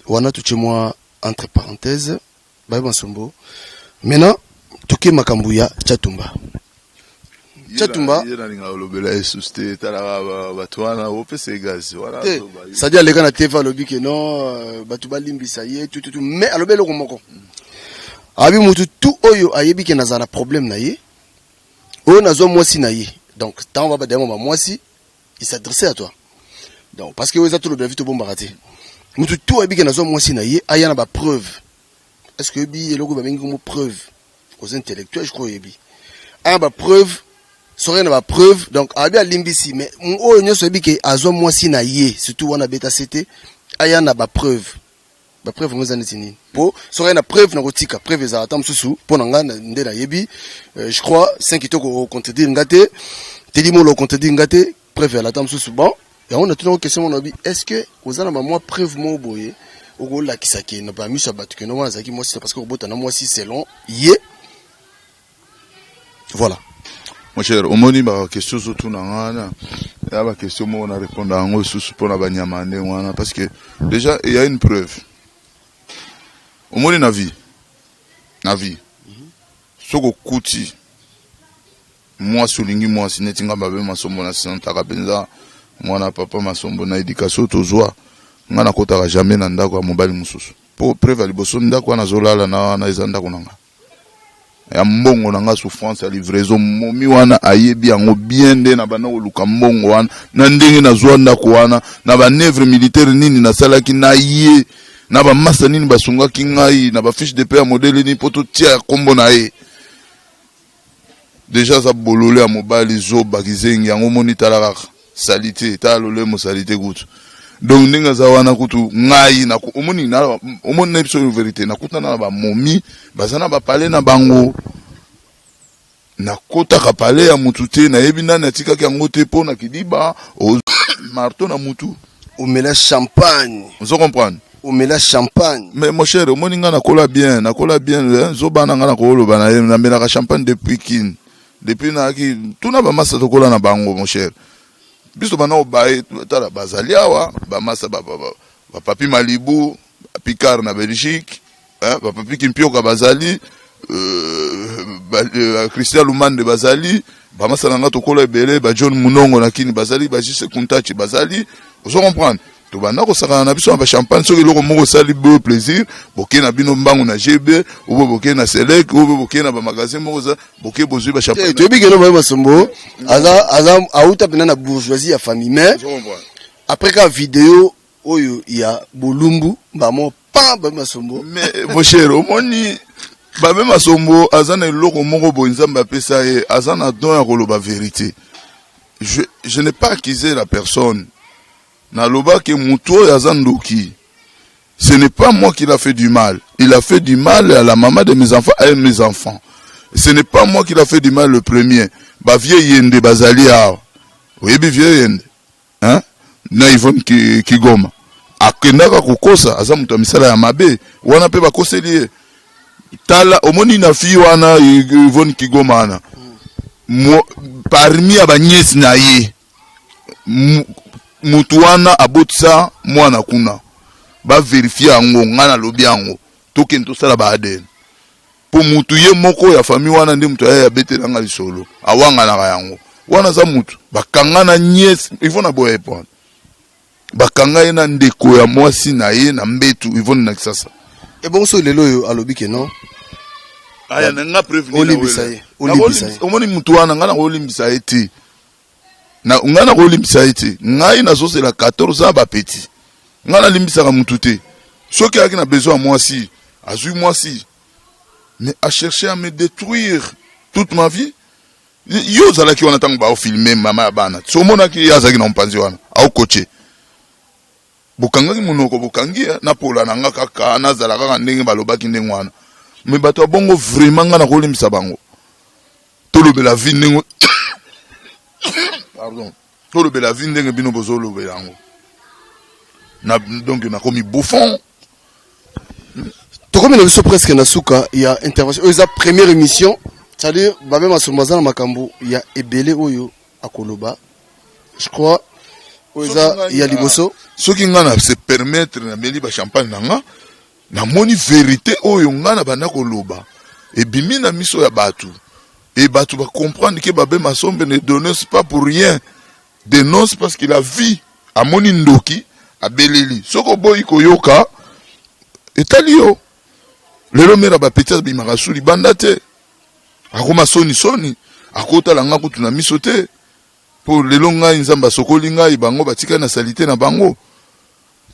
Wana tout chez moi, entre parenthèses, Baye Masombo. Maintenant, Toke Makambuya, Tchatumba. Tchatumba. C'est-à-dire les gars na TV lobby que non, Batuba Limbi ça y est, tout. Mais à l'obé le komoko. Abi mutu tout oyo ayebi ke nazana problème na ye. Oyo nazo mwasi na ye. Donc, tant on va dire mwasi, il s'adressait à toi. Donc, parce que vous êtes tout le bien vite au bon baraté. Mais tout est bien que moi si naïe, il y a preuve. Est-ce que bi le gouvernement a une preuve aux intellectuels, je crois bi. Il y a preuve, serait une preuve. Donc, il y a l'imbécile, mais on ne sait pas que azo moi si naïe, surtout on a bêta c'était, il y a preuve. ba preuve ngoza nini po soka na preuve na kotika preuve za atam susu po nanga nde na yebi je crois 5 kitoko contredire ngate telimo lo contredire ngate preuve à l'atam susu bon et on a toujours une question mon abi est-ce que ozana ba moi preuve mo boye oko la kisaki na ba misha batu que no wana zaki moi c'est parce que obota na moi si selon ye voilà mon cher omoni ba question surtout na ngana ya ba question mo na répondre à ngo susu pour na ba nyamande wana parce que déjà il y a une preuve omoni na vie soko kuti moi solingi moi sinetinga babe masombo na santaka penza mwana papa masombo na éducation tozwa ngana kotaka jamais na ndako ya mobali mususu po preuve liboso ndako na zolala na ezanda konanga ya mbongo nanga souffrance ya livraison momi wana ayebi yango bien nde na bana oluka mbongo wana na ndenge na zwa ndako wana na ba nevre militaire nini na salaki na ye na ba massa nini basungaki ngai na ba fiche de paie ya modèle ni poto tia kombo na ye déjà za bolole ya mobali zo bakizengi yango moni talaka salité talole mo salité kutu donc ninga za wana kutu ngai na omoni na omoni na biso vérité na kuta na ba momi bazana ba parler na bango na kota ka parler ya mutu te na yebi nani atika ki yango te pona kidiba o marteau na mutu au mélange champagne vous comprenez au mélange champagne mais mon cher omoni nga na kola bien zo bana nga na kolo bana na mbela champagne depuis kin depuis na ki tuna ba massa to kola na bango mon cher biso bana obaye tala bazali awa ba massa ba papi Malibu Picard na Belgique hein ba papi Kimpioka bazali Christian Lumande bazali ba massa na ngato kola ebele ba John Munongo na kini bazali ba Jise Kuntachi bazali vous comprenez to bana ko saka na biso ba champagne soki loko moko sali beau plaisir boké na bino mbangu na GB ou boké na Select ou boké na ba magasin moko za boké bozui ba champagne to bigeno ba masombo aza auta pena na bourgeoisie ya famille mais après ka vidéo oyo ya bolumbu ba mo pa ba masombo mais mon cher omoni ba même masombo azana loko moko bo nzamba pesa ye azana don ya koloba vérité je n'ai pas accusé la personne na loba ke muto ya zandoki. Ce n'est pas moi qui l'a fait du mal. Il a fait du mal à la maman de mes enfants, à mes enfants. Ce n'est pas moi qui l'a fait du mal le premier. Ba vieille yende bazali a. Oui, bi vieille yende. Hein? Na Yvonne Kigoma. Akendaka kukosa aza muto misala ya mabe. Wana pe ba koselier. Tala omoni na fi wana Yvonne Kigoma ana. Parmi abanyesi na ye. Mutuana abotsa mwana kuna ba vérifier yango ngana lobi yango tokento sala ba aden po mutu ye moko ya famille wana ndi mutu ya betela nga lisolo awanga na yango wana za mutu bakangana nyes il na boye point bakanga ye na ndeko ya mwasi na ye na mbetu ivona na kisasa e bon so lelo yo alobi ke non aya na nga prévenir olibisaye omoni mutu wana ngana olibisaye ti na ngana ko limbisa ite ngai na zose la 14 ba petit ngana limbisa ka mutu te soki aki na besoin moi si azui moi si mais a cherché à me détruire toute ma vie yo zala ki wana tango ba filmer mama ya bana so mona ki yazaki na mpanzi wana au coacher bokanga ki munoko bokangi na pola na nga kaka na zala kaka ndenge balobaki ndenge wana mais bato bongo vraiment ngana ko limbisa bango tolobela vie ndenge pardon tout le bela vie ndenge bino bozolo belango na donc na komi bouffon to comme na biso presque na suka il y a intervention eza première émission c'est-à-dire babe masombaza na makambo il y a ebele oyo akoloba je crois oza il y a liboso soki ngana se permettre na meli ba champagne nanga na moni vérité oyo ngana bana koloba et bimi na miso ya batu. Et bah tu vas comprendre que Babé Masombe ne dénonce pas pour rien. Dénonce parce qu'il a vu à Monindoki, à Beleli. Soko boy koyoka, et talio. Le lomera ba petit bimarasuli bandate. Akoma soni. Akota langa kutuna misote. Pour le longa inzamba sokolinga ibango batika na salité na bango.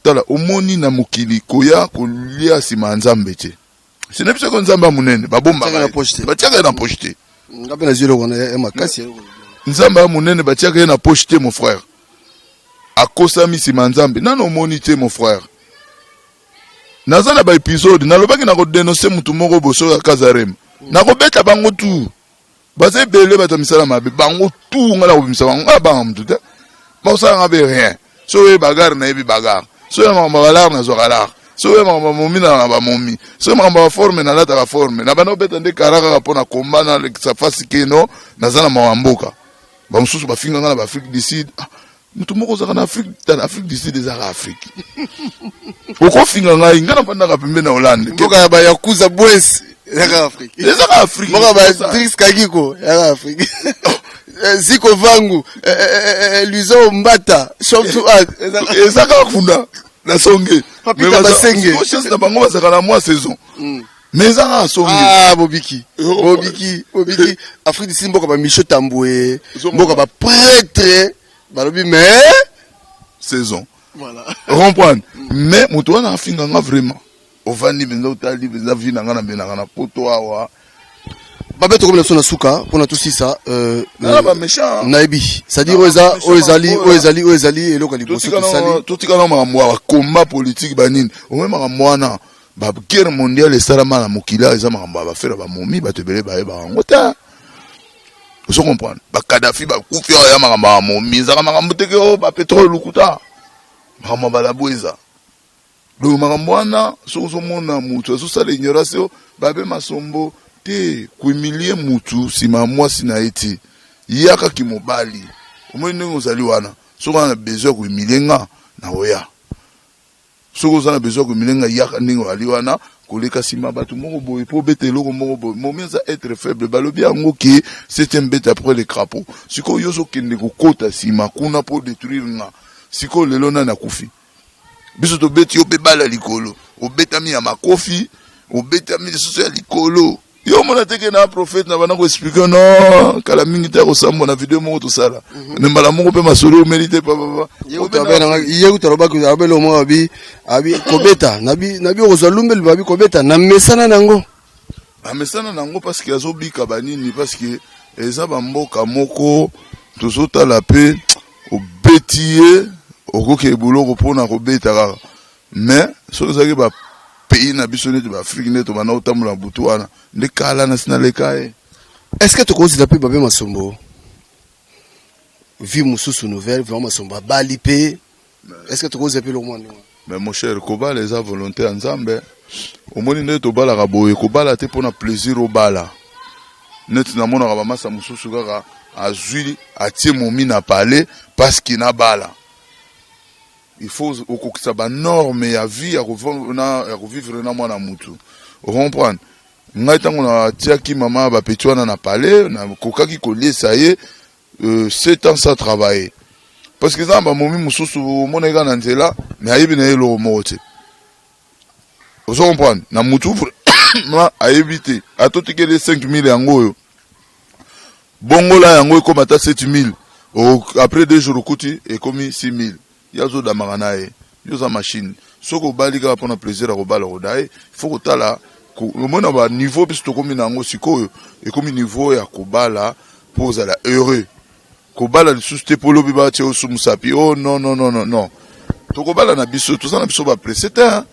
Tala omoni na mukili koya kolia sima nzambe te. Ce n'est pas que nzamba munene babomba batiaka na pocheté. Ngapena zilo kona ya makasi nzamba munene batiaka na pocheté mon frère. Akosa mi sima nzambe nano moni te mon frère. Nazana ba épisode na lobaki na ko dénoncer mutu moko boso ya Kazarem. Na ko beta bango tout. Baze belé ba misala mabe bango tout ngala ko misala ngala ba mutu te. Ba ça ngabe rien. So e bagarre na ebi bagarre. So e mama balar na zogalar. So e mama momi na ba momi. So e mama forme na lata ba forme. Na bano beta nde karaka pona komba na sa fasi keno nazana mawamboka. Ba mususu ba finga ngala ba Afrique du Sud. Mutu moko zaka na Afrique du Sud ezaka Afrique. Oko finga ngai ngana panda ka pembe na Hollande. Mboka ya ba yakuza bwes yaka Afrique. Ezaka Afrique. Mboka ba Trix Kagiko yaka Afrique. Ziko vangu Luizo Mbata shop to art ezaka kunda na songe. Papita basenge. Ko chance na bango bazaka na mois saison. Mais ezaka songe. Ah Bobiki. Afrique du Sud mboka ba Micho Tamboué. Mboka ba prêtre. Balobi mais saison. Voilà. Comprendre. Mais mutu wana afinga nga vraiment. Ovani benza utali benza vina nga na benanga na poto awa. Babé to comme na suka pour tout ça Na ba méchant. Naibi. C'est-à-dire Oezali et lokali bosso sali. Tout tika na makambo combat politique banini. O même makambo wana ba guerre mondiale salama na mokila eza makambo ba faire ba momi ba tebele ba ba ngota. Vous comprenez? Ba Kadhafi ba kufi ya makambo momi za makambo teke o ba pétrole lukuta. Makambo ba la boeza. Le makambo wana so mona mutu so sala ignorance babe masombo te kuimilie mutu sima mwasi na eti yaka kimobali omoni ndenge ozali wana soko na besoin kuimilie nga na oya soko ozana besoin kuimilie nga yaka ndenge ozali wana koleka sima bato moko boye po bete eloko moko boye momi za être faible balobi yango ke c'est un bête après les crapauds siko yo ozokende kokota sima kuna po détruire nga siko lelo na nakufi biso tobeti yo mpe bala likolo obetami ya makofi obetami lisusu ya likolo yo mona teke na prophète na bana ko expliquer non kala mingi te ko sambo na video moko to sala ne mbala moko pe masolo mérité papa yeku taloba ko abelo mo abi kobeta nabi ko zalumbel babi kobeta na mesana nango amesana nango parce que azobika banini parce que eza ba mboka moko tozota la pe obetie okoke buloko pona kobeta kaka mais so zaki ba pays na biso neto ba Afrique neto bana otamula butu wana nde kala na sina lekae. Est-ce que tu considères plus Babé Masombo vie mususu nouvelle vraiment Masombo balipé? Est-ce que tu considères plus le monde? Mais mon cher koba les a volonté ensemble au moni neto bala ka boye kobala te pona plaisir au bala net na mona ka masa mususu kaka azui atie momi na parler parce qu'il na bala. Il faut okokisa ba norme ya vie ya revivre na mwana mutu. Vous comprenez? Ngai tango na tiaki mama ba petwana na palais na kokaki kolesa ye 7 ans sans travailler. Parce que ça ba momi mususu mona ga na nzela mais ayibi na yelo mote. Vous comprenez? Na mutu ma ayibité atotike les 5000 yango yo. Bongola yango ko mata 7000. Après 2 jours okuti et komi 6000. Yazo da maganae yoza machine soko balika pona plaisir ko bala ko dai faut ko tala ko mona ba niveau bis to komi nango sikoyo e komi niveau ya ko bala poza la heureux ko bala lisuste polo biba che osumusapi oh non to ko bala na biso to sana biso ba president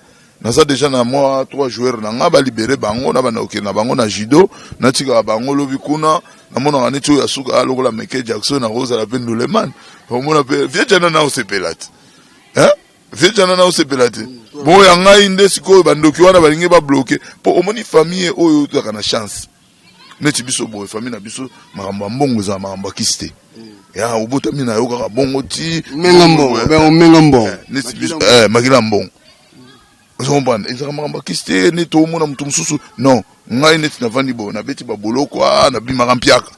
na ça déjà na moi 3 joueurs na nga ba libérer bango na bana okena bango na judo na tika bango lobi kuna na mona ngani tu ya suka alokola Michael Jackson na Rosa la peine le man on mona pe vietana na osepelate vietana na osepelate bon ya ngai nde siko bandoki wana balingi ba bloquer po omoni famille oyo to kana chance neti biso boy famille na biso makamba mbongo za makamba kiste ya ubota mina yo kaka bongo ti menga mbongo neti biso makila mbongo. Vous comprenez? Ils ont dit que ne to mona mutu mususu non ngai net na vandi bo na beti ba boloko na bima rampiaka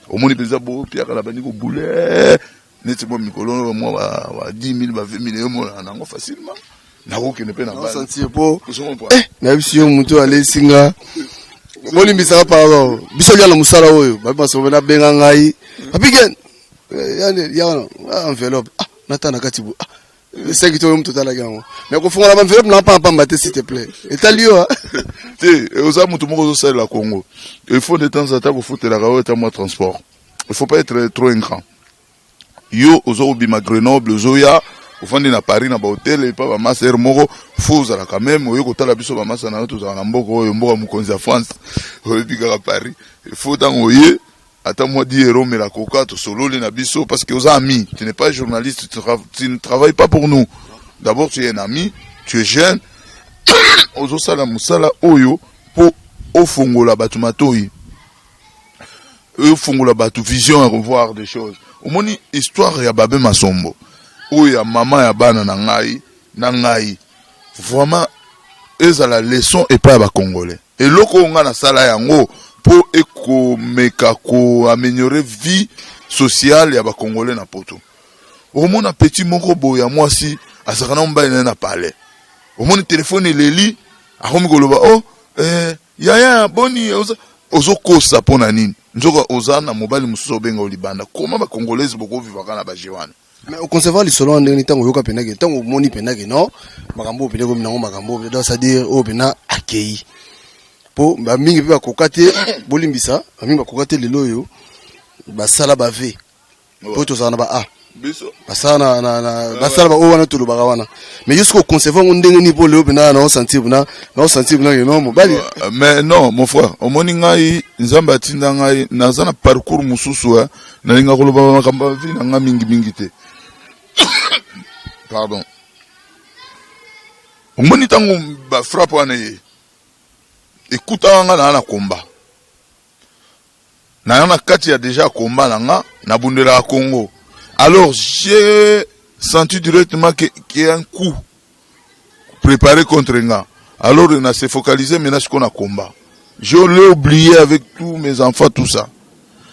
omoni peza bo piaka na bandi ko boule net mo mikolo mo wa 10000 ba 20000 yo mona nango facilement na ko ke ne pe na ba sentir po na biso mutu ale singa moni bisaka pa biso ya na musala oyo ba baso na benga ngai apigen ya enveloppe natana katibu c'est que tu veux me tout à l'heure. Mais qu'on fait la enveloppe, n'a pas battre s'il te plaît. Et t'as lieu, hein? Tu sais, aux amis, tout le monde sait la Congo. Il faut de temps en temps, vous foutez la route à moi transport. Il faut pas être trop ingrat. Yo, aux autres, bima Grenoble, Zoya, ofandi na Paris na ba hôtel et pas ba master moko faut la quand même oyo kotala biso ba masa na to za mboko oyo mboka mukonzi ya France oyo bika Paris il faut tangoyer attends moi 10 euros mais la coca to solo na biso parce que aux amis tu n'es pas journaliste tu ne travailles pas pour nous d'abord tu es un ami tu es jeune ozo sala musala oyo po ofongola batu matoi ofongola batu vision à revoir des choses au moni histoire ya babe masombo oyo ya mama ya bana na ngai vraiment ezala leçon et pas ba congolais et loko nga na sala yango po ekomeka ko améliorer vie sociale ya ba congolais na poto au mona petit moko boya mwasi asakana mbaye na palais au moni téléphone eleli akomi koloba oh yaya boni ozo kosa pona nini nzoka ozana mobali mususu obenga olibanda koma ba congolais boko vivaka na ba jiwana. Mais au conservatoire, les solos en dernier temps, au Copenhague, tant au Moni Penhague, non, Magambo, Pédago, Magambo, c'est-à-dire au Bena accueilli. Pour Mingi va kokate, Bolimbisa, Mingi va kokate les loyaux, Basala Bavé, pour tout ça, on a ah. Basana, Basala, oh, on a tout le barawana. Mais jusqu'au conservatoire, on dénigre pour le Bena, non, sentir, non, non, mobile. Mais non, mon frère, au Moningaï, Zambati, Nangaï, Nazana parcours Moussoussoua, Nalinga Koloba, Kambavi, Nanga Mingi. Pardon. Omoni tango ba frappe wana ye. Écoute nga na combat. Na kati ya déjà combat nga na bundela Congo. Alors j'ai senti directement qu'il y a un coup préparé contre nga. Alors on a se focalisé maintenant sur qu'on a combat. Je l'ai oublié avec tous mes enfants tout ça.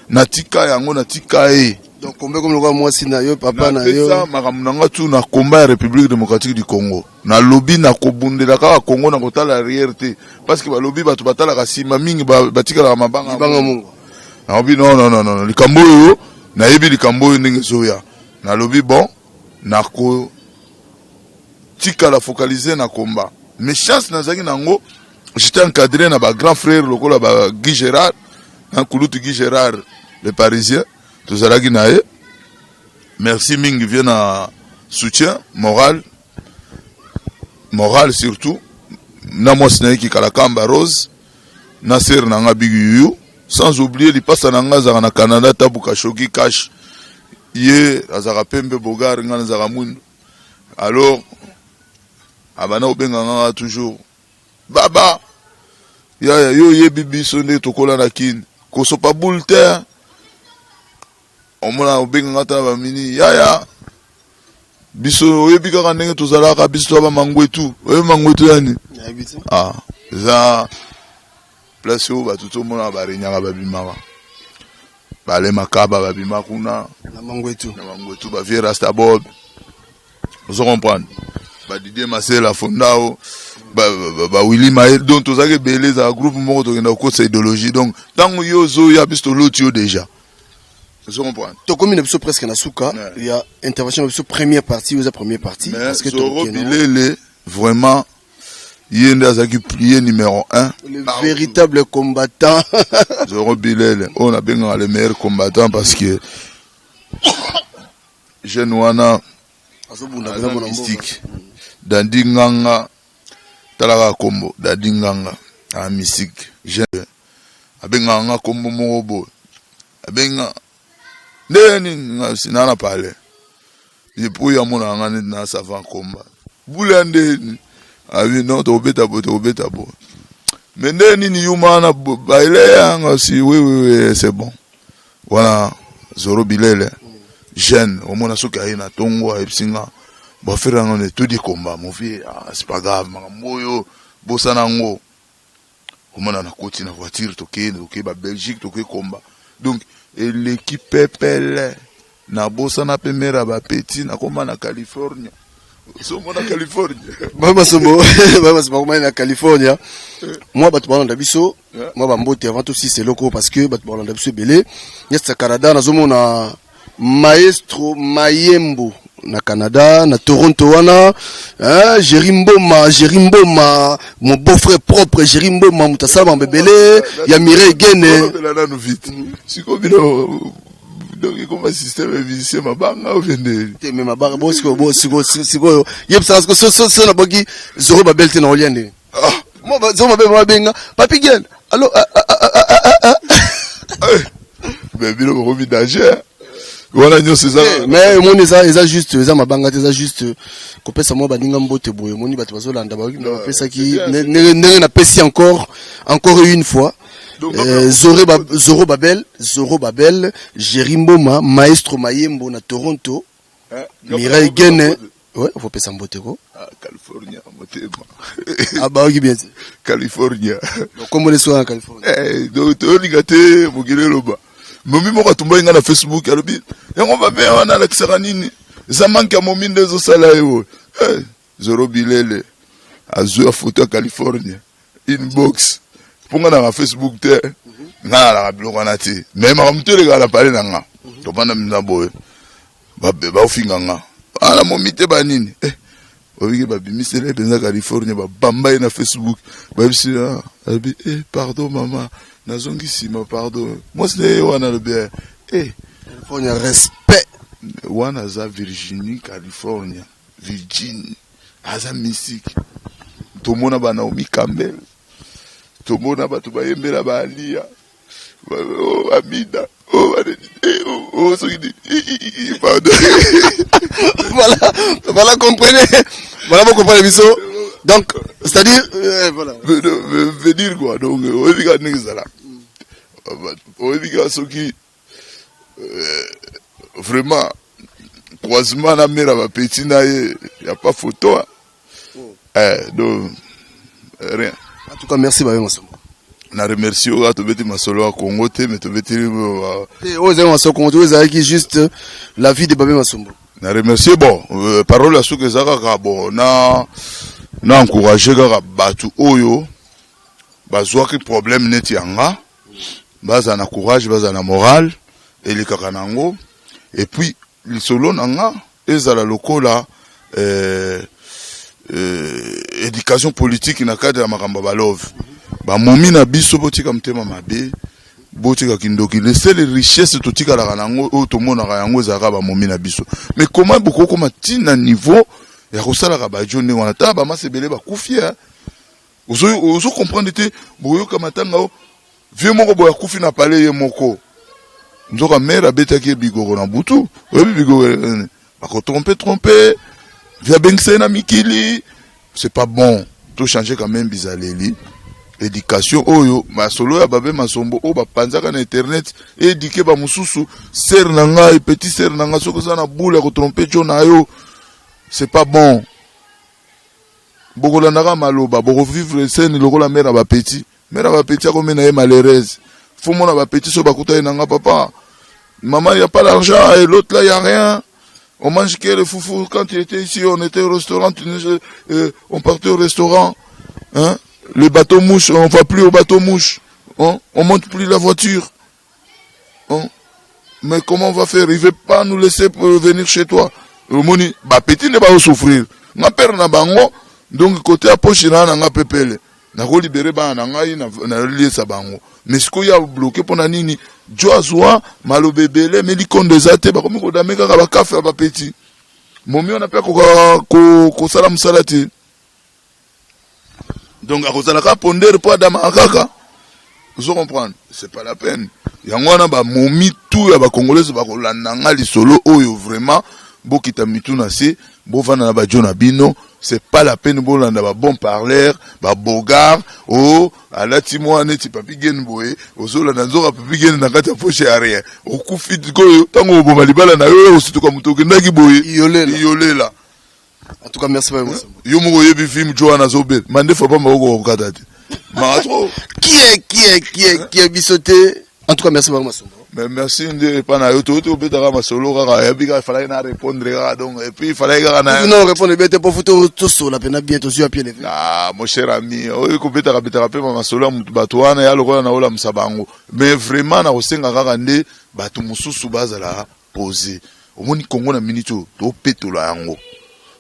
Natika yango natika e. Donc combien comme le roi moi si na yo papa na yo ça makamnanga tu na combat République démocratique du Congo na lobby na kobundela ka Congo na kotala arrière parce que ba lobby batu batala ka sima mingi batika la mabanga mungu na lobby non likambo yo na yebi likambo ndenge zoya na lobby bon na ko tika la focaliser na combat mais chance na zaki nango j'étais encadré na ba grand frère lokola ba Guy Gérard na Kulutu Guy Gérard le Parisien. Merci Ming vient à soutien moral surtout na mosna ki kalakamba Rose Nasser nanga bigu sans oublier li passe nanga za na Canada tabuka shoki cash ye azara pembe bogar ngana za mundu alors abana obenga nga toujours baba ya yo ye bibi sonde tokola na kin ko so pa bulter omona obenga ngata ba mini yaya biso oyebi kaka ndenge tozalaka biso ba mangwetu oyo mangwetu yani ah za place oyo batuto mona ba renyaka babimaka bale makaba babima kuna na mangwetu ba vie rasta bob vous comprenez ba Didier Masela Fondao ba Willy Maël donc tozake beleza groupe moko tokenda ko sa idéologie donc tango yozo ya biso lotio déjà. Donc comme il est presque na souka, il y a intervention de première partie ou la première partie parce que Zoro Bilele vraiment il est plié numéro 1 le véritable combattant. Zoro Bilele on a bien le meilleur combattant parce que jeune wana mystique dandinganga talaka kombo dandinganga a mystique jeune abenganga kombo mobo abenga ndeni nana pale depuis ya mona ngani na savant combat bulande abi non to beta bo mais ndeni ni humana baile yanga si oui c'est bon voilà Zoro Bilele jeune au mona soka ina tongo epsinga ba faire ngone tout di combat mon vieux c'est pas grave moyo bosana ngo au mona na koti na voiture toke ba Belgique toke combat donc et l'équipe pepele na bossa na pemera ba petit na koma na California so mona California baba koma na California moi batu balanda biso moi ba mbote avant tout si c'est loco parce que batu balanda biso belé nyesta Canada na zomo na maestro Mayembo na Canada na Toronto wana Jerimboma mon beau-frère propre Jerimboma mutasala mbebele ya Mireille Gene la vite siko bino Donc comment système est musicien mabanga ou vende mais mabanga bosiko yep ça que na bogi Zoro Babel te na oliande moi Zoro Babel ma benga papi gel allo mais bilo ko danger voilà nous c'est ça mais mon eza juste eza mabanga eza juste ko pesa mo baninga mbote boye moni bato bazolanda ba pesa ki ne na pesi encore une fois. Zoro Babel, Jerimboma, Maestro Mayembo na Toronto, Mireille Guéné, ouais, faut pas s'emboter quoi. Ah, California, ah bah oui bien. California. Comment les soirs en Californie? Donc tu gâté, Mugile Loba. Momi mo katumba inga na Facebook, alobi. On va bien on a l'accéranini. Ça manque à momin des osalayo. Zoro Bilele, Azua photo California, inbox. Ponga na Facebook te nga la biloko na ti même amtele ga la parler na nga to bana mna boy ba ofinga nga ala momite banini obi ba bimisele benza California ba bamba na Facebook ba bisi abi pardon maman nazongi sima pardon moi c'est wana le bien California respect wana za Virginie California Virginie aza mystique to mona ba Naomi Campbell tomona bato bayembela balia amida pardon. Voilà comprenez vous comprenez biso donc c'est-à-dire voilà veut dire quoi donc on dit que nexala on dit que soki vraiment croisement na mera ba petit na y a pas photo donc rien. En tout cas, merci Babé Masombo. Na remercie au to beti masolo à Congo te mais to beti qui juste la vie de Babé Masombo. Na remercie bon parole à ceux que ça bon na encourager ga batu oyo bazwa ki problème neti yanga baza na courage baza na morale et les kakanango et puis le solo nanga ezala lokola éducation politique na cadre ya makamba balove ba momi na biso botika mtema mabe botika kindoki laisser les richesses totika la kanango o to mona ka yango zaka ba momi na biso mais comment beaucoup comme tina niveau ya kosala ka ba jone wana ta ba masebele ba kufia ozo comprendre te boyo kama tanga vieux moko boya kufi na palais ye moko nzoka mère betaki bigoro na butu obi bigoro ba ko tromper via Bengsena Mikili, c'est pas bon. Tout changer quand même bizaleli. Éducation, oyo, ma solo ya Babé Masombo, ba panzaka na internet, éduquer ba mususu, ser nanga, et petit ser nanga, soko ça na boule, ko tromper na yo. C'est pas bon. Bokola naka maloba, boko vivre scène, loko la mère ba petit. Mère ba petit, ako mena ye malheureuse. Faut mona ba petit, so ba kuta nanga papa. Maman, y a pas l'argent, et l'autre là, y a rien. On mange que le foufou. Quand il était ici, on était au restaurant, on partait au restaurant. Hein? Les bateaux mouches, on va plus au bateau mouche. Hein? On monte plus la voiture. Hein? Mais comment on va faire? Il veut pas nous laisser venir chez toi. Moni, bah petit ne va pas souffrir. N'a peur na bango. Donc côté à poche na nga pepele. Na ko libérer ba na ngai na lié sa bango. Mais ce qu'il y a bloqué pour nini? Joazwa malobebele mais likondezate ba komi ko dameka ka ba kafe ba petit. Momi on appelle ko sala musalati. Donc à cause ka ponder pour dama akaka. Vous comprenez? C'est pas la peine. Yango na ba momi tout ya ba congolais ba ko landanga li solo oyo vraiment bokita mituna se bo vana na ba jona bino. C'est pas la peine de landa ba bon parleur, ba bogar, oh, alati moi neti papi gen boye, ozola na nzoka papi gen na kata poche rien. Okufi ko tango bo malibala na yo osito ka mutoke ndaki boye, yolela. En tout cas merci beaucoup. Yo mo yebi film Joana Zobel, mande faut pas mako okata te. Ma trop. Qui est bisoté? En tout cas merci beaucoup. Mais merci de pana yo to betara masolo kaka ya bika fallait na répondre donc et puis il fallait na non répondre bête pour photo tout sur la peine bientôt sur pied levé. Ah mon cher ami o ko betara pe masolo mutu batwana ya lokola na ola musabango mais vraiment na kosenga kaka nde batu mususu bazala poser omoni Congo na minute to petola yango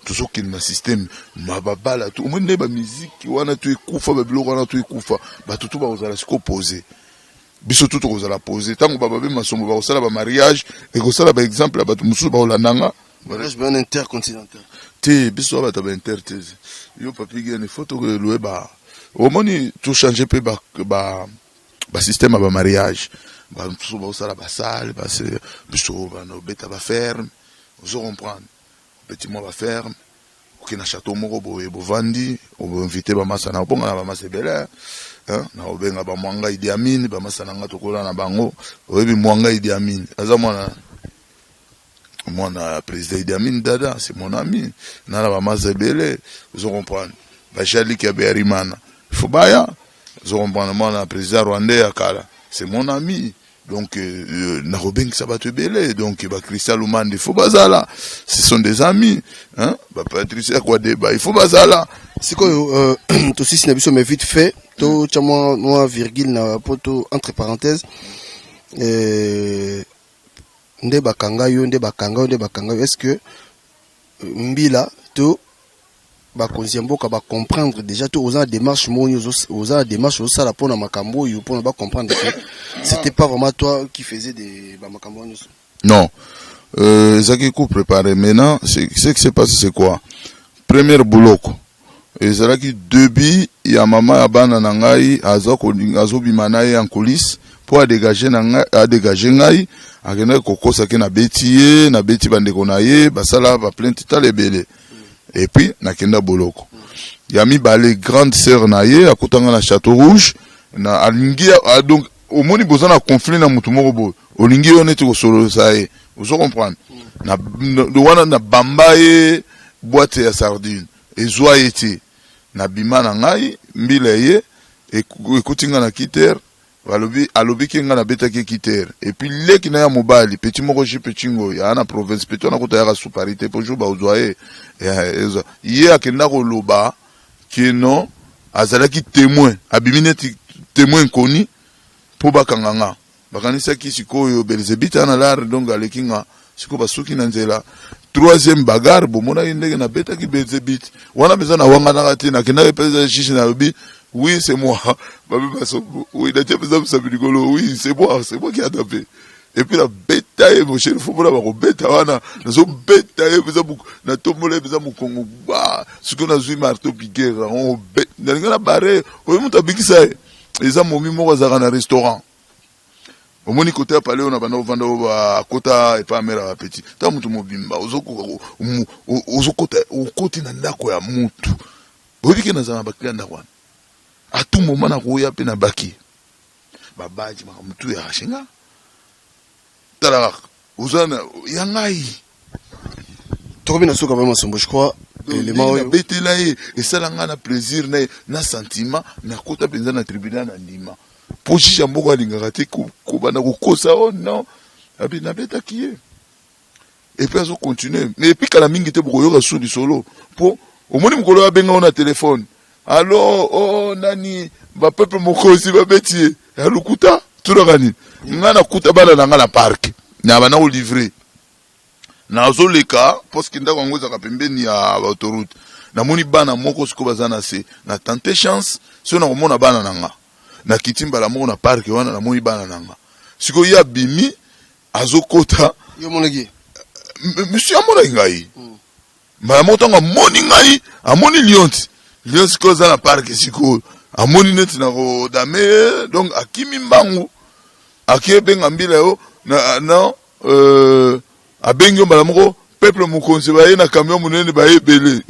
toujours qu'il na système mababala tout omoni ba musique wana tu ekufa ba biloko wana tu ekufa batu tu ba ozala siko poser biso tout kozala poser tango baba be masombo ba kosala ba mariage et kosala ba exemple ba musu ba olandanga mariage ben intercontinental te biso ba ta ba intertese yo papi gene photo que loué ba au moni tout changer pe ba système ba mariage ba musu ba kosala ba salle ba se biso ba no beta ba ferme vous comprendre petit moi ba ferme OK na château moko boye bovandi on inviter ba masa na bonga na ba masa bela na obenga ba mwanga Idi Amin ba masana nga tokola na bango oyebi mwanga Idi Amin aza mwana président Idi Amin dada c'est mon ami na ba mazebele vous comprenez ba Jali Kaberimana faut baya vous comprenez mwana président rwandais akala c'est mon ami donc na obenga sabato belé donc ba Christian Lumande faut bazala ce sont des amis ba Patricia Kwadeba il faut bazala sikoyo to sisi na biso mais vite fait to chamo noa virgule na poto entre parenthèses nde bakanga yo est-ce que mbila to ba konziemboka ba comprendre déjà to oza démarche moyo oza démarche osa la pona makambo yo pona ba comprendre que c'était pas vraiment toi qui faisais des ba makambo nyos non zaki ko préparer maintenant ce qui s'est passé c'est quoi premier boulot ezalaki début ya mama ya bana na ngai azobima na ye en coulisse pour dégager ngai akenda kokosa ke na beti bandeko na ye basala ba plainte talebele et puis nakenda boloko ya mibale grande sœur na ye akutanga na Château Rouge na alingi donc au moni bozana conflit na mutu moko boy olingi yo neti ko solo sa ye vous comprenez na wana na bamba ye boîte ya sardine ezwa ete na bima na ngai mbila ye ekutinga na kiter alobi kinga na beta ki kiter et puis leki na ya mobali petit moko jipe chingo ya na province petit na kota ya suparité pour jour ba ozoye ye akenda ko loba kino azalaki témoin abimineti témoin koni po bakanganga bakanisa ki sikoyo Belzebita na lar donc alekinga siko basuki na nzela troisième bagarre bomona ndenge na beta ki Belzebit wana bezana wanga na kati na kenda pesa chichi na lobi oui c'est moi babi baso oui na tepeza msabiligolo oui c'est moi qui a tapé et puis la beta et mon cher faut pas ba ko beta wana na so beta et beza na tomole beza mu Congo ba siko na zui marteau piquer on beta na bare o muta bikisa eza momi moko za na restaurant au moni côté à palais on a bana vanda ba kota et pas mera petit ta mutu mobimba ozokota okoti na ndako ya mutu bobiki na zama bakika ndako à tout moment na koya pe na baki babaji makamutu ya shinga tala uzana yangai tokobi na soka vraiment sombo je crois élément betela et ça nga na plaisir na sentiment na kota penza na tribunal na ndima pochi jambo alingaka te ko bana ko kosa oh non abi na beta kié et puis azo continuer mais puis kala mingi te boko yoka sudi solo po omoni mukolo ya benga na téléphone alors oh nani ba peuple mokosi ba betier ya lukuta tulokani ngana kuta bana na ngala park na bana o livrer na zoleka parce que ndako ngoza ka pembeni ya autoroute na moni bana moko siko bazana se na tenter chance so na komona bana nanga na kitimba la moko na park wana na moni bana nanga siko ya bimi azokota yo monaki monsieur amona ngai ma motanga moni ngai amoni lionti siko za na park siko amoni net na ko dame donc akimi mbangu akebenga mbila yo na abengi mbala moko peuple mukonzi baye na camion munene baye belé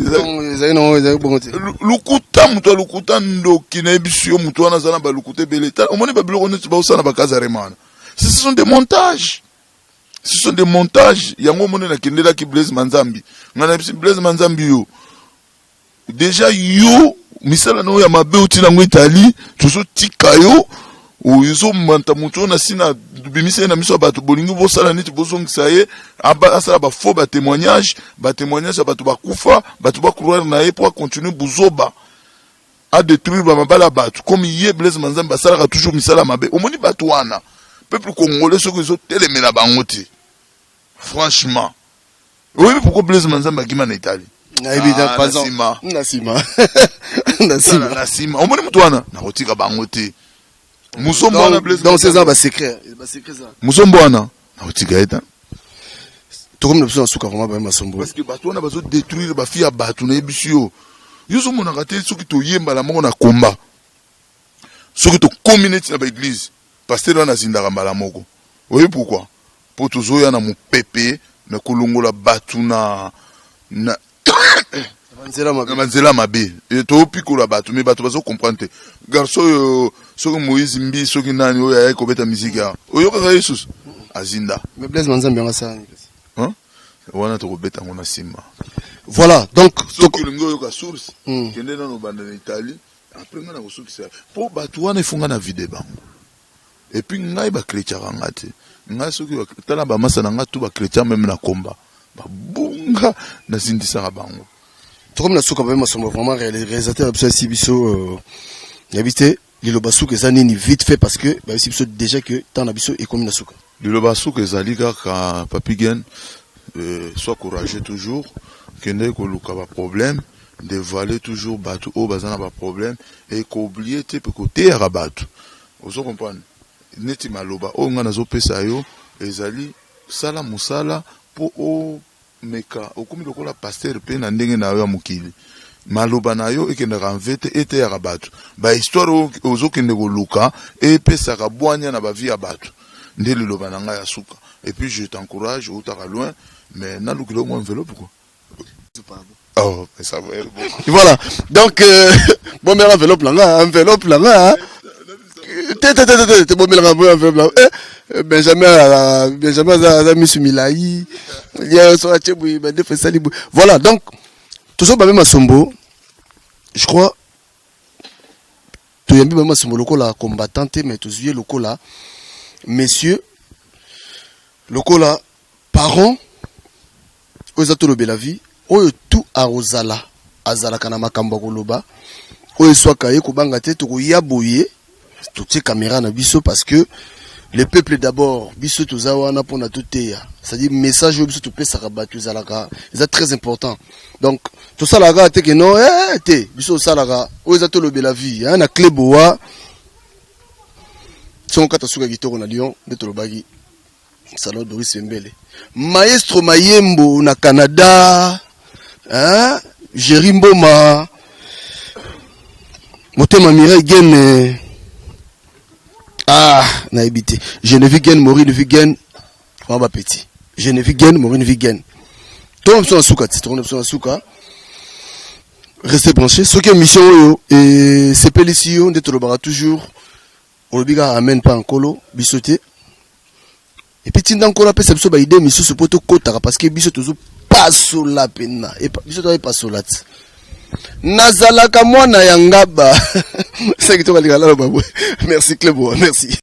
lukuta muto lukuta ndoki na ebisio muto wana zana ba lukuta belé omoni ba biloko neti ba osana ba kazaremana ce sont des montages yango moni na kendela ki Blaise Manzambi ngana bisi Blaise Manzambi yo déjà yo misala no ya mabe utina ngo Italie tuso tika yo oyo manta muto na sina bimise na miso bato bolingi bo sala neti bozongisa ye asala ba faux ba témoignage bato bakufa bato ba croire na ye pour continuer buzoba à détruire ba mabala bato comme ye Blaise Manzambi basala toujours misala mabe omoni bato wana peuple congolais soko zo telemela bango te franchement oui pourquoi Blaise Manzambi akima na Italie Nasima. Omoni muto wana na kotika bango te Musombo Blaise. Dans ces ans, bah secret. Musombo wana. Otigaeta. Tout comme nous sommes sous vraiment bah Masombo. Parce que bato wana bazo détruire ba fille à bato na ebisio. Yuzo mona raté soki to yemba la moko na combat. Soki to community na ba église. Pasteur wana zindaka mbala moko. Oui pourquoi? Pour toujours ya na mu pepe mais kolongola bato na Manzela mabe. Et to pikola bato mais bato bazo comprendre. Garçon soki Moïse mbi soki nani oya ya kobeta musique ya. Oyo ka Jesus azinda. Mais Blaise Manzambe nga ça. Hein? Wana to kobeta ngona simba. Voilà, donc soki lingo yo ka source. Kende na no banda na Italie. Après nga na kosoki ça. Pour bato wana ifunga na vide bango. Et puis ngai ba chrétien ngate. Ngai soki ba tala ba masa na ngatu ba chrétien même na komba. Ba bunga na zindisa bango. Tout comme la souka ba Masombo vraiment réalisateur absolu Sibiso habité Liloba souka ezani vite fait parce que ba Sibiso déjà que tant abiso et comme na souka. Liloba souka ezali ka papigen soit courageux toujours kende ko luka ba problème dévoiler toujours bato o bazana ba problème et ko oublier te pe côté ya bato. Vous comprenez? Neti maloba o nga nazo pesa yo ezali sala musala po o meka okomi lokola pasteur pe na ndenge na yo mukili maloba na yo ekenda ranvete ete ya bato ba histoire ozokende koluka e pesa ka bwanya na ba vie ya bato nde liloba na nga ya suka. Et puis je t'encourage au tara loin mais na lukilo mo enveloppe quoi. Oh mais ça va être bon. Voilà donc bon mais enveloppe là T'es bon, mais Benjamin a mis sur Milaï. Voilà, donc, tout ça, même à Sombo, je crois, tout y a même à Sombo, le là, combattante, mais tout y est le là, messieurs, le là, parents, aux atos de la vie, ou tout à Rosala, Azala Kanama Kambagoloba, ou soit Kaye, Kubangate, tout y a bouillé. Toutes ces caméras na biso parce que le peuple d'abord biso tozawana pona toteya c'est-à-dire message biso to pesa ka batu zalaka c'est très important donc tout ça la ga te que non te biso salaka o za to lobela vie na clé boa son kata suka kitoko na Lyon de to lobagi salon Doris Mbele maestro Mayembo na Canada hein Jerimboma Motema Mireille Gene. Ah, n'a habité. Je ne vis gain, mourir ne vis gain. On va petit. Je ne vis gain, mourir ne vis gain. Tout le monde en souka, tout le monde en souka. Restez branchés. Ce qui est mission, et c'est pélicio, d'être le bara toujours. On le biga amène pas en colo, bisoté. Et puis, t'es encore la paix, c'est une idée, mission, ce poteau kotara, parce que biso toujours pas sur la peine. Et biso pas sur la tête. Nazalaka mwana yangaba. C'est que tu vas dire là, merci Clébo, merci.